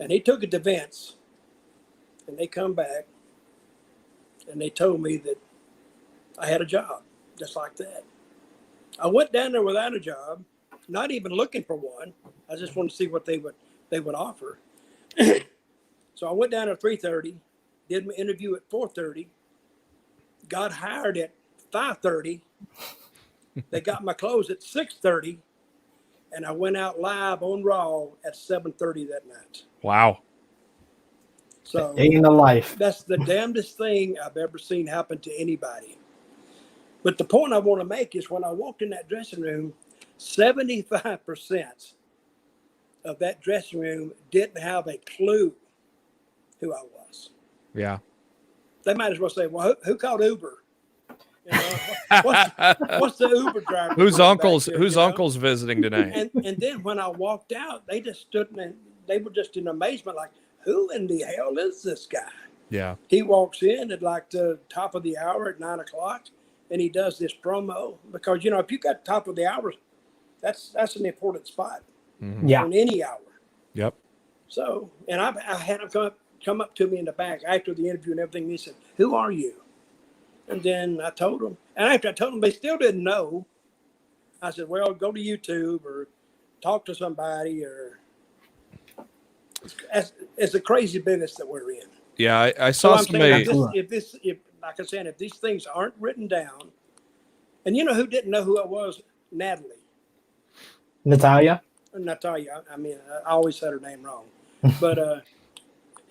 And he took it to Vince, and they come back, and they told me that I had a job, just like that. I went down there without a job, not even looking for one. I just wanted to see what they would offer. So I went down at 3:30, did my interview at 4:30, got hired at 5:30. They got my clothes at 6:30, and I went out live on Raw at 7:30 that night. Wow. So day in the life. That's the damnedest thing I've ever seen happen to anybody. But the point I want to make is when I walked in that dressing room, 75% of that dressing room didn't have a clue who I was. Yeah. They might as well say, well, who called Uber? You know, what's the Uber driver? Whose uncle's visiting tonight? And then when I walked out, they just stood and they were just in amazement, like, who in the hell is this guy? Yeah. He walks in at like the top of the hour at 9 o'clock, and he does this promo because, you know, if you got top of the hour, that's an important spot. Mm-hmm. Yeah. On any hour. Yep. So, and I had him come up to me in the back after the interview and everything. And he said, "Who are you?" And then I told him, and after I told him, they still didn't know. I said, "Well, go to YouTube or talk to somebody." Or it's a crazy business that we're in. Yeah, I saw somebody. If like I said, if these things aren't written down, and you know who didn't know who I was? Natalia. I mean, I always said her name wrong, but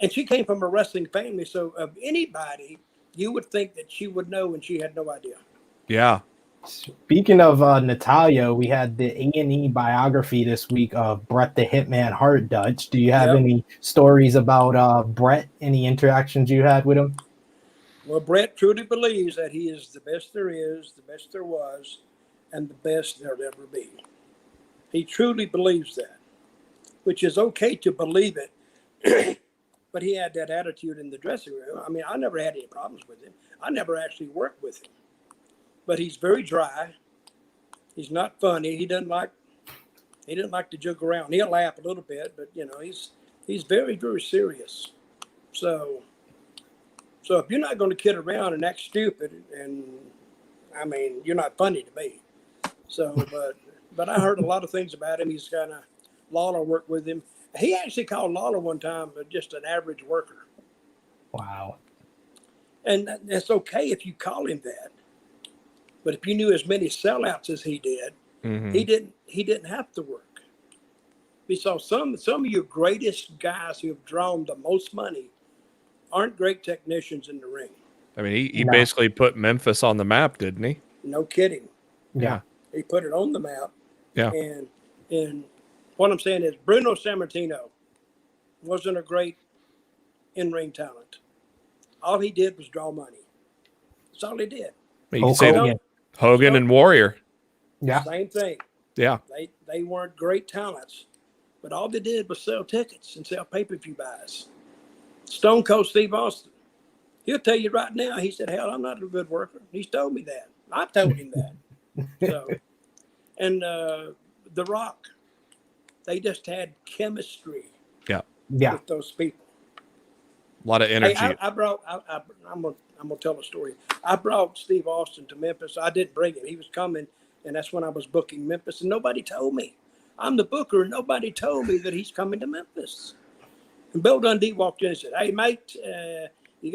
and she came from a wrestling family, so of anybody, you would think that she would know, and she had no idea. Yeah. Speaking of Natalia, we had the A&E biography this week of Bret the Hitman Hart. Dutch, do you have any stories about Bret? Any interactions you had with him? Well, Bret truly believes that he is the best there is, the best there was, and the best there'll ever be. He truly believes that, which is okay to believe it. But he had that attitude in the dressing room. I mean, I never had any problems with him. I never actually worked with him. But he's very dry. He's not funny. He doesn't like to joke around. He'll laugh a little bit, but you know, he's very, very serious. So if you're not going to kid around and act stupid, and I mean, you're not funny to me. So, but I heard a lot of things about him. He's kind of, Lawler worked with him. He actually called Lawler one time just an average worker. Wow. And that's okay if you call him that. But if you knew as many sellouts as he did, mm-hmm. he didn't have to work. We saw some of your greatest guys who have drawn the most money aren't great technicians in the ring. I mean, he basically put Memphis on the map, didn't he? No kidding. Yeah. He put it on the map. Yeah. And what I'm saying is Bruno Sammartino wasn't a great in-ring talent. All he did was draw money. That's all he did. You can say Hogan and Warrior. Yeah. Same thing. Yeah. They weren't great talents, but all they did was sell tickets and sell pay-per-view buys. Stone Cold Steve Austin, he'll tell you right now, he said, hell, I'm not a good worker. He's told me that. I told him that. So, and The Rock, they just had chemistry. Yeah. With those people. A lot of energy. Hey, I'm gonna tell a story. I brought Steve Austin to Memphis. I didn't bring him. He was coming, and that's when I was booking Memphis, and nobody told me. I'm the booker, and nobody told me that he's coming to Memphis. And Bill Dundee walked in and said, "Hey, mate, you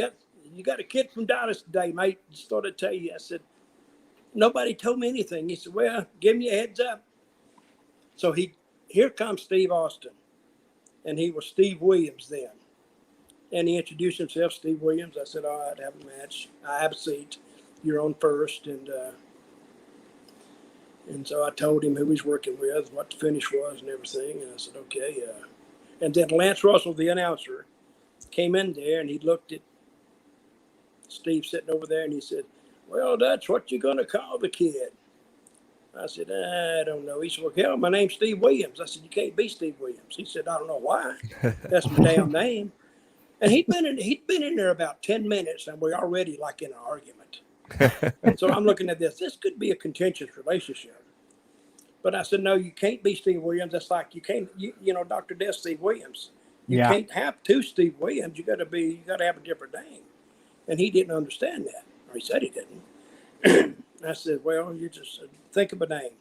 got a kid from Dallas today, mate. Just thought I'd tell you." I said, "Nobody told me anything." He said, "Well, give me a heads up." So here comes Steve Austin, and he was Steve Williams then. And he introduced himself, Steve Williams. I said, all right, have a match. I have a seat. You're on first. And so I told him who he's working with, what the finish was and everything. And I said, okay. And then Lance Russell, the announcer, came in there and he looked at Steve sitting over there and he said, well, Dutch, what you going to call the kid? I said, I don't know. He said, well, hell, my name's Steve Williams. I said, you can't be Steve Williams. He said, I don't know why. That's my damn name. And he'd been in there about 10 minutes, and we're already like in an argument. So I'm looking at this. This could be a contentious relationship. But I said, no, you can't be Steve Williams. That's like you can't, you know, Dr. Death, Steve Williams. You can't have two Steve Williams. You got to have a different name. And he didn't understand that, or he said he didn't. I said, well, you just think of a name.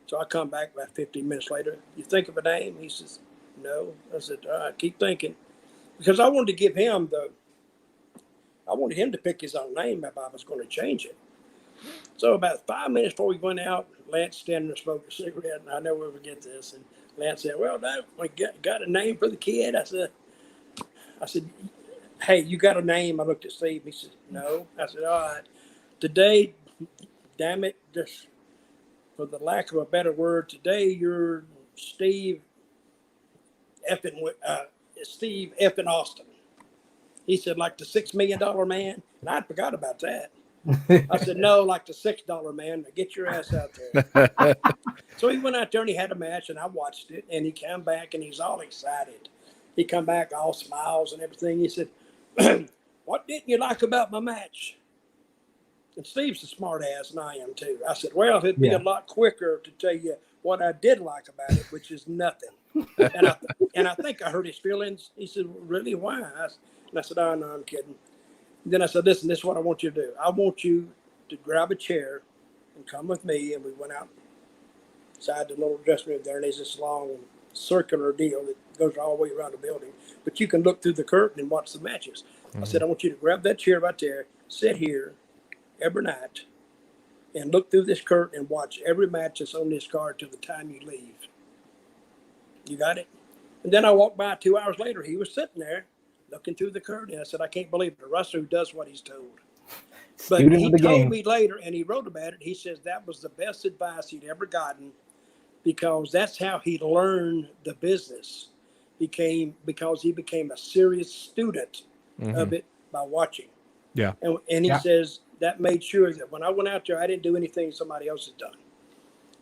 So I come back about 15 minutes later. You think of a name? He says, no. I said, all right, keep thinking. Because I wanted to give him I wanted him to pick his own name if I was going to change it. So about 5 minutes before we went out, Lance standing there smoking a cigarette, and I never will forget this. And Lance said, well, Dad, we got a name for the kid? I said, hey, you got a name? I looked at Steve. He said, no. I said, all right. Today, damn it, just for the lack of a better word, today you're Steve effing Austin. He said, like the $6 million man? And I forgot about that. I said, no, like the $6 man. Get your ass out there. So he went out there and he had a match, and I watched it, and he came back and he's all excited. He come back all smiles and everything. He said, what didn't you like about my match? And Steve's a smart ass, and I am too. I said, well, it'd be a lot quicker to tell you what I did like about it, which is nothing. And I think I hurt his feelings. He said, really, why? And I said, oh, no, I'm kidding. And then I said, listen, this is what I want you to do. I want you to grab a chair and come with me. And we went outside the little dressing room there, and there's this long circular deal that goes all the way around the building. But you can look through the curtain and watch the matches. Mm-hmm. I said, I want you to grab that chair right there, sit here every night, and look through this curtain and watch every match that's on this card till the time you leave. You got it? And then I walked by 2 hours later. He was sitting there looking through the curtain. I said, I can't believe it. A wrestler who does what he's told. But he told me later, and he wrote about it. He says that was the best advice he'd ever gotten, because that's how he learned the business. Because he became a serious student of it by watching. Yeah. And he says that made sure that when I went out there, I didn't do anything somebody else had done.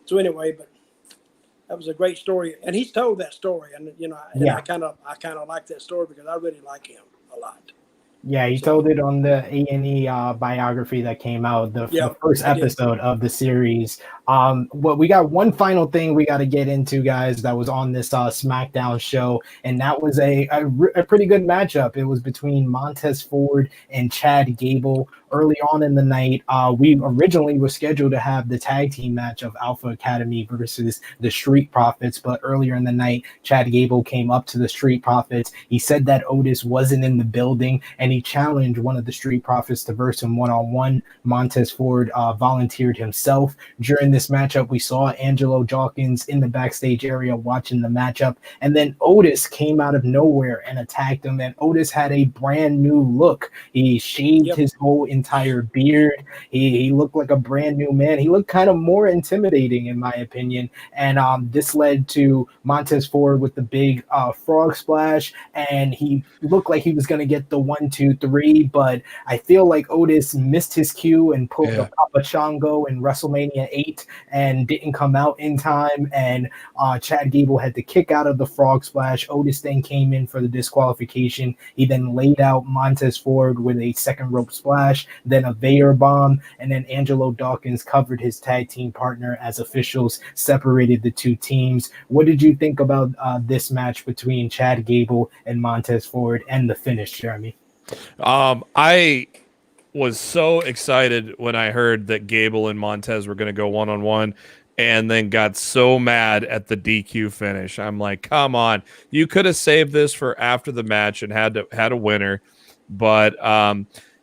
So anyway, but that was a great story, and he's told that story, and I kind of like that story because I really like him a lot. Yeah, he told it on the A&E biography that came out, the first episode of the series. Well, we got one final thing we got to get into, guys, that was on this SmackDown show, and that was a pretty good matchup. It was between Montez Ford and Chad Gable. Early on in the night, we originally were scheduled to have the tag team match of Alpha Academy versus the Street Profits, but earlier in the night, Chad Gable came up to the Street Profits. He said that Otis wasn't in the building, and he challenged one of the Street Profits to verse him one-on-one. Montez Ford volunteered himself. During this matchup, we saw Angelo Dawkins in the backstage area watching the matchup, and then Otis came out of nowhere and attacked him, and Otis had a brand new look. He shaved his whole entire beard. He looked like a brand new man. He looked kind of more intimidating, in my opinion, and this led to Montez Ford with the big frog splash, and he looked like he was going to get the 1, 2, 3, but I feel like Otis missed his cue and pulled the Papa Chongo in WrestleMania 8 and didn't come out in time, and Chad Gable had to kick out of the frog splash. Otis then came in for the disqualification. He then laid out Montez Ford with a second rope splash, then a Vader bomb, and then Angelo Dawkins covered his tag team partner as officials separated the two teams. What did you think about this match between Chad Gable and Montez Ford and the finish, Jeremy? I was so excited when I heard that Gable and Montez were going to go one-on-one, and then got so mad at the DQ finish. I'm like, come on, you could have saved this for after the match and had a winner, but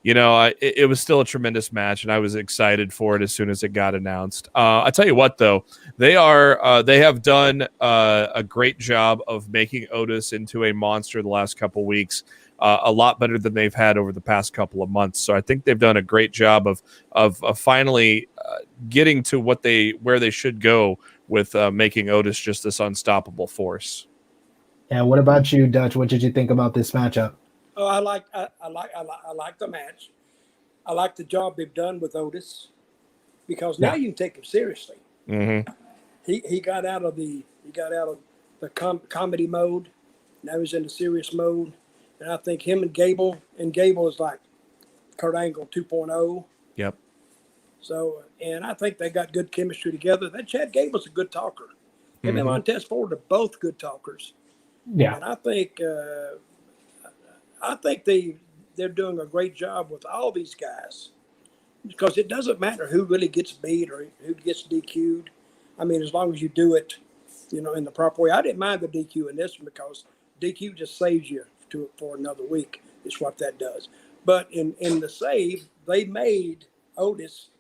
it was still a tremendous match, and I was excited for it as soon as it got announced. I tell you what, though, they have done a great job of making Otis into a monster the last couple weeks. A lot better than they've had over the past couple of months. So I think they've done a great job of finally getting to where they should go with making Otis just this unstoppable force. Yeah. What about you, Dutch? What did you think about this matchup? Oh, I like the match. I like the job they've done with Otis, because now you can take him seriously. Mm-hmm. He got out of the comedy mode. Now he's in the serious mode. And I think him and Gable is like Kurt Angle 2.0. Yep. So, and I think they got good chemistry together. That Chad Gable's a good talker. Him and Montez Ford are both good talkers. Yeah. And I think they're doing a great job with all these guys, because it doesn't matter who really gets beat or who gets DQ'd. I mean, as long as you do it, in the proper way. I didn't mind the DQ in this one, because DQ just saves you for another week. Is what that does. But in the save, they made Otis,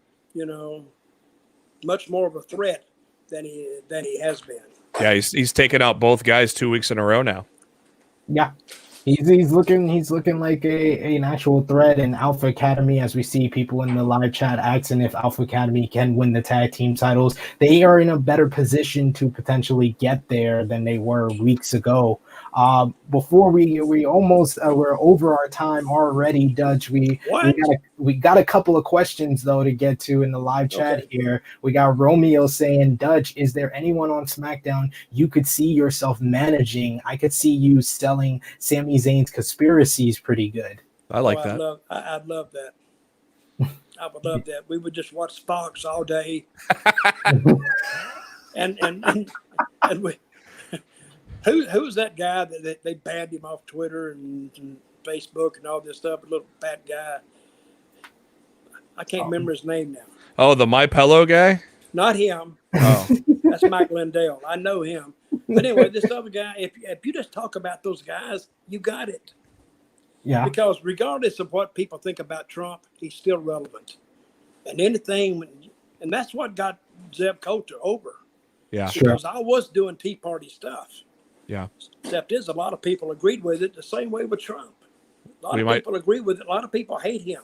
much more of a threat than he has been. Yeah, he's taken out both guys 2 weeks in a row now. Yeah. He's looking like an actual threat in Alpha Academy, as we see people in the live chat asking if Alpha Academy can win the tag team titles. They are in a better position to potentially get there than they were weeks ago. Before we almost we're over our time already, Dutch. We got a couple of questions though to get to in the live chat here. We got Romeo saying, Dutch, is there anyone on SmackDown you could see yourself managing? I could see you selling Sami Zayn's conspiracies pretty good. I like that. I'd love that. I would love that. We would just watch Fox all day. and we, who's that guy that they banned him off Twitter and Facebook and all this stuff? A little fat guy. I can't remember his name now. Oh, the My Pillow guy? Not him. Oh, that's Mike Lindell. I know him. But anyway, this other guy, if you just talk about those guys, you got it. Yeah. Because regardless of what people think about Trump, he's still relevant. And and that's what got Zeb Coulter over. yeah. Because I was doing Tea Party stuff. Yeah. Except a lot of people agreed with it the same way with Trump. A lot of people agree with it. A lot of people hate him.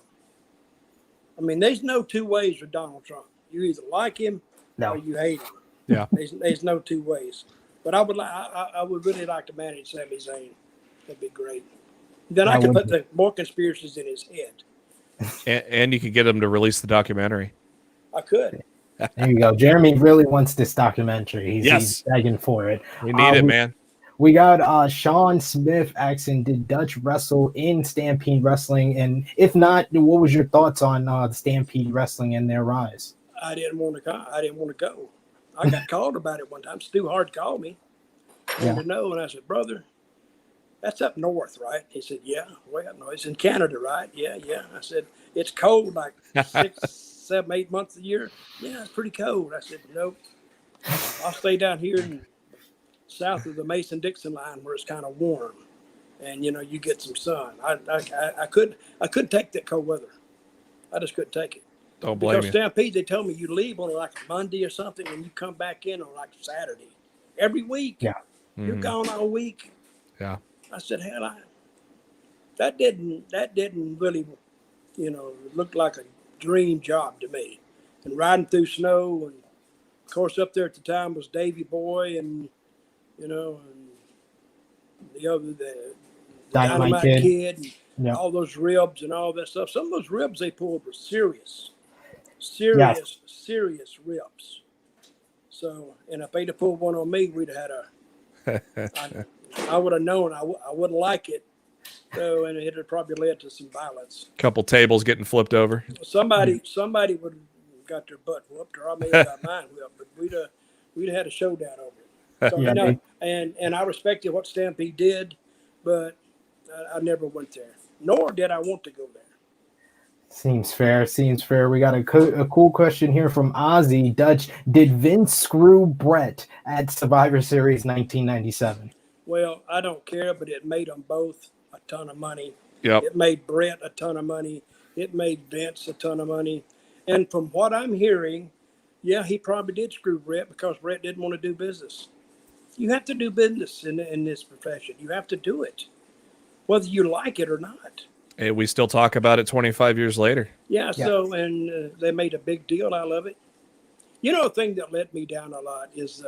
I mean, there's no two ways with Donald Trump. You either like him or you hate him. Yeah. There's no two ways. But I would really like to manage Sami Zayn. That'd be great. Then I could put more conspiracies in his head. And you could get him to release the documentary. I could. There you go. Jeremy really wants this documentary. He's begging for it. We need it, man. We got Sean Smith asking, did Dutch wrestle in Stampede Wrestling? And if not, what was your thoughts on the Stampede Wrestling and their rise? I didn't want to go. I got called about it one time. Stu Hart called me. Wanted to know, and I said, brother, that's up north, right? He said, yeah. Well, no, it's in Canada, right? Yeah. I said, it's cold like 6, 7, 8 months a year. Yeah, it's pretty cold. I said, nope. I'll stay down here in south of the Mason-Dixon line where it's kind of warm, and you get some sun. I couldn't take that cold weather. I just couldn't take it. Don't blame you. Because Stampede, they told me you leave on like a Monday or something, and you come back in on like Saturday every week. Yeah, you're gone all week. Yeah. I said, hell, that didn't really, look like a dream job to me. And riding through snow, and of course up there at the time was Davey Boy and and the Dynamite Kid and all those ribs and all that stuff. Some of those ribs they pulled were serious ribs. So, and if they'd have pulled one on me, we'd have had I would have known I wouldn't like it. So, and it had probably led to some violence. Couple tables getting flipped over. Somebody would have got their butt whooped, or I may have got mine whooped, but we'd have had a showdown over it. So, and I respected what Stampede did, but I never went there, nor did I want to go there. Seems fair. We got a cool question here from Ozzy. Dutch, did Vince screw Bret at Survivor Series 1997? Well, I don't care, but it made them both a ton of money. Yep. It made Bret a ton of money. It made Vince a ton of money. And from what I'm hearing, yeah, he probably did screw Bret because Bret didn't want to do business. You have to do business in this profession. You have to do it, whether you like it or not. And we still talk about it 25 years later. Yeah. So, and they made a big deal out of it. A thing that let me down a lot is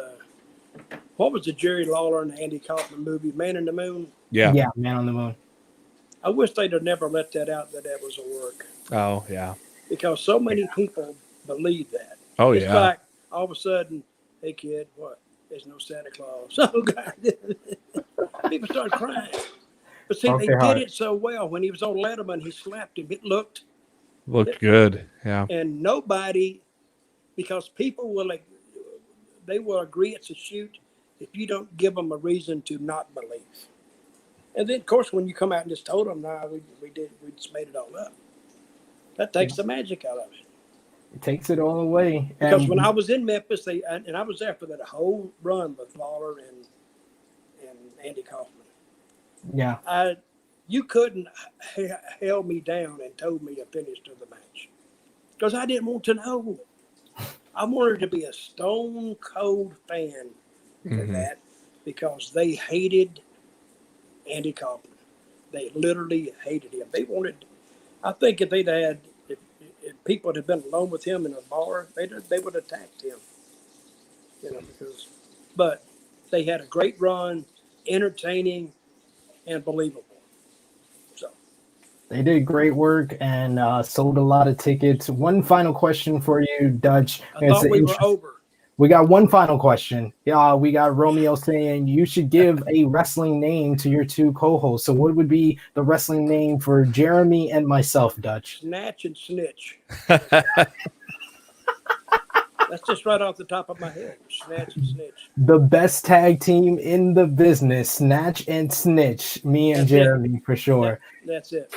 what was the Jerry Lawler and Andy Kaufman movie, Man in the Moon? Yeah, Man on the Moon. I wish they'd have never let that out that was a work. Oh, yeah. Because so many people believe that. Oh, it's yeah. Like all of a sudden, hey kid, what? There's no Santa Claus. Oh God. People started crying. But see, they did it so well. When he was on Letterman, he slapped him. It looked good. Yeah. And nobody, because people will they will agree it's a shoot, if you don't give them a reason to not believe. And then, of course, when you come out and just told them, "Nah, we just made it all up," that takes the magic out of it. It takes it all away. Because when I was in Memphis, and I was there for that whole run with Lawler and Andy Kaufman. Yeah. You couldn't held me down and told me a finish to the match because I didn't want to know. I wanted to be a stone cold fan of that because they hated Andy Kaufman. They literally hated him. They wanted. I think if people had been alone with him in a bar, they would have attacked him. But they had a great run, entertaining, and believable. So they did great work and sold a lot of tickets. One final question for you, Dutch. I thought we were over. We got one final question. We got Romeo saying you should give a wrestling name to your two co-hosts. So what would be the wrestling name for Jeremy and myself, Dutch? Snatch and Snitch. That's just right off the top of my head. Snatch and Snitch. The best tag team in the business, Snatch and Snitch. Me and Jeremy, for sure. That's it.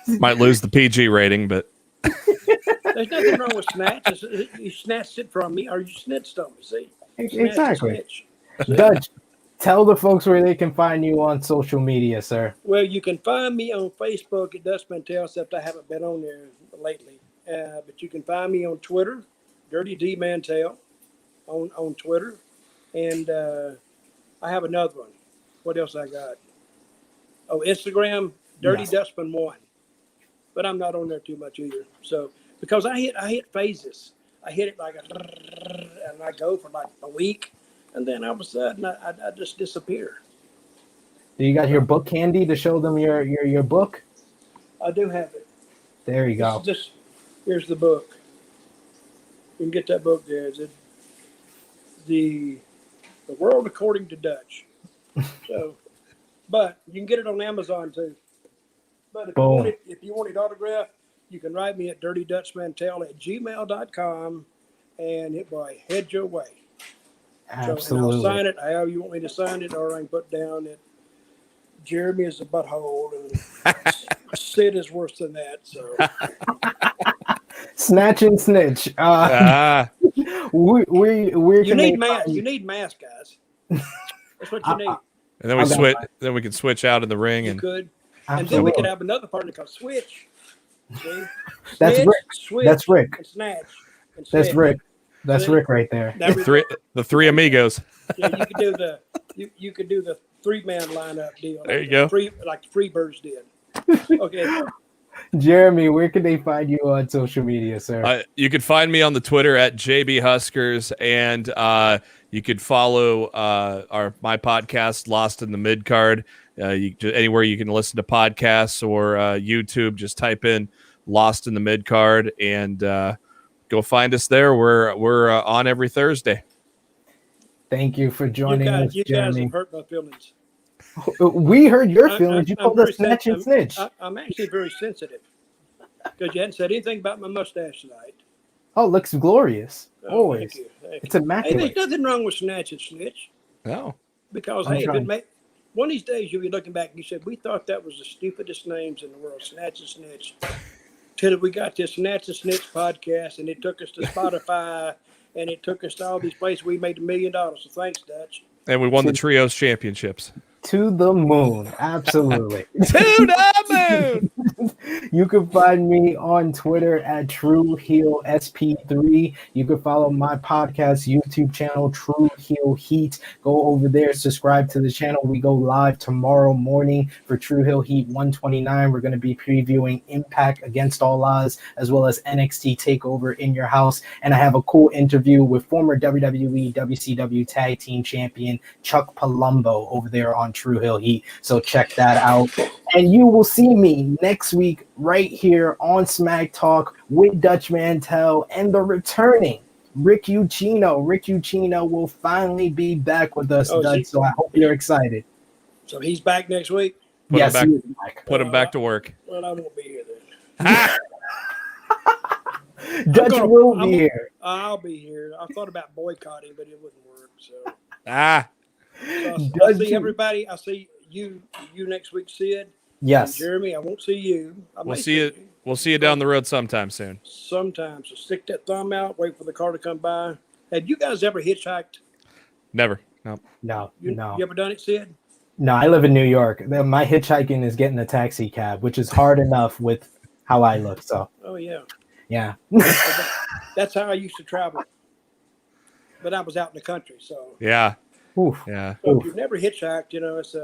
Might lose the PG rating, but there's nothing wrong with Snatch. You snatched it from me, or you snitched on me. See? Exactly. Dutch, tell the folks where they can find you on social media, sir. Well, you can find me on Facebook at Dutch Mantell, except I haven't been on there lately. But you can find me on Twitter, Dirty D Mantell, on Twitter. And I have another one. What else I got? Oh, Instagram, Dirty Dutchman 1. But I'm not on there too much either. So because I hit phases. I hit it like and I go for like a week, and then all of a sudden I just disappear. Do you got your book handy to show them your book? I do have it. There you go. Here's the book. You can get that book there. Is it the World According to Dutch? So, but you can get it on Amazon too. But if you want it autographed, you can write me at dirtydutchmantell@gmail.com, and it will head your way. Absolutely. So, and I'll sign it however you want me to sign it, or I can put down that Jeremy is a butthole and Sid is worse than that. So Snatch and Snitch. You need masks, guys. That's what you need. And then we can switch out in the ring. You could. And then we could have another partner called Switch. See? That's Rick. Switch, that's Rick. And Snatch. And that's Rick. That's Rick right there. The three amigos. Yeah, you could do the 3-man lineup deal. There you go. Like the Freebirds did. Okay. Jeremy, where can they find you on social media, sir? You can find me on the Twitter at JB Huskers, and you could follow my podcast, Lost in the Midcard. Anywhere you can listen to podcasts or YouTube, just type in Lost in the Midcard and go find us there. We're on every Thursday. Thank you for joining us, you Jeremy. guys have hurt my feelings. We heard your feelings. You called us Snatch and Snitch. I'm actually very sensitive because you hadn't said anything about my mustache tonight. Oh, looks glorious. Always. Thank you. It's immaculate. Hey, there's nothing wrong with Snatch and Snitch. No. Because, one of these days you'll be looking back and you said, we thought that was the stupidest names in the world, Snatch and Snitch. Till we got this Snatch and Snitch podcast, and it took us to Spotify, and it took us to all these places. We made $1 million. So thanks, Dutch. And we won the Trios Championships. To the moon. Absolutely. To the moon. You can find me on Twitter at TrueHeelSP3. You can follow my podcast YouTube channel, True Heel Heat. Go over there, subscribe to the channel. We go live tomorrow morning for True Heel Heat 129. We're going to be previewing Impact Against All Odds, as well as NXT TakeOver in your house. And I have a cool interview with former WWE WCW Tag Team Champion Chuck Palumbo over there on True Heel Heat. So check that out. And you will see me next week right here on Smack Talk with Dutch Mantell and the returning Rick Ucchino. Rick Ucchino will finally be back with us, Dutch. So I hope you're excited. So he's back next week? Yes, he is back. Put him back to work. Well, I won't be here then. Dutch will be here. I'll be here. I thought about boycotting, but it wouldn't work. So Ah, So I'll Dutch- see everybody. I'll see you next week, Sid. And Yes. Jeremy, I won't see you. we'll see you. We'll see you down the road sometime soon. Sometimes. So stick that thumb out, wait for the car to come by. Have you guys ever hitchhiked? Never. No. No, You ever done it, Sid? No, I live in New York. My hitchhiking is getting a taxi cab, which is hard enough with how I look. So, Oh, yeah. yeah. That's how I used to travel. But I was out in the country, so. Yeah. Oof. Yeah. So if you've never hitchhiked, it's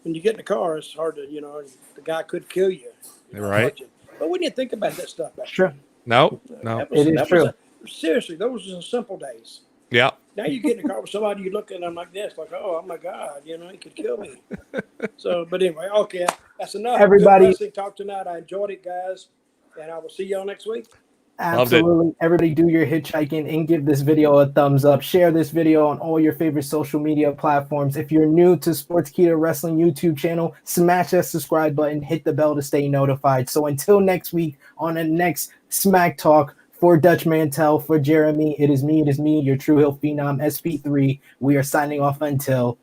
when you get in the car, it's hard to, the guy could kill you. Right. But we didn't think about that stuff back Sure. No. No. It is true. Seriously, those were the simple days. Yeah. Now you get in the car with somebody, you look at them like this, like, oh my God, he could kill me. So, but anyway, okay, that's enough. Everybody- Good wrestling talk tonight. I enjoyed it, guys, and I will see y'all next week. Absolutely. Everybody do your hitchhiking and give this video a thumbs up. Share this video on all your favorite social media platforms. If you're new to Sportskeeda Wrestling YouTube channel, smash that subscribe button, hit the bell to stay notified. So until next week on the next Smack Talk, for Dutch Mantell, for Jeremy, it is me, your True Hill Phenom, SP3. We are signing off until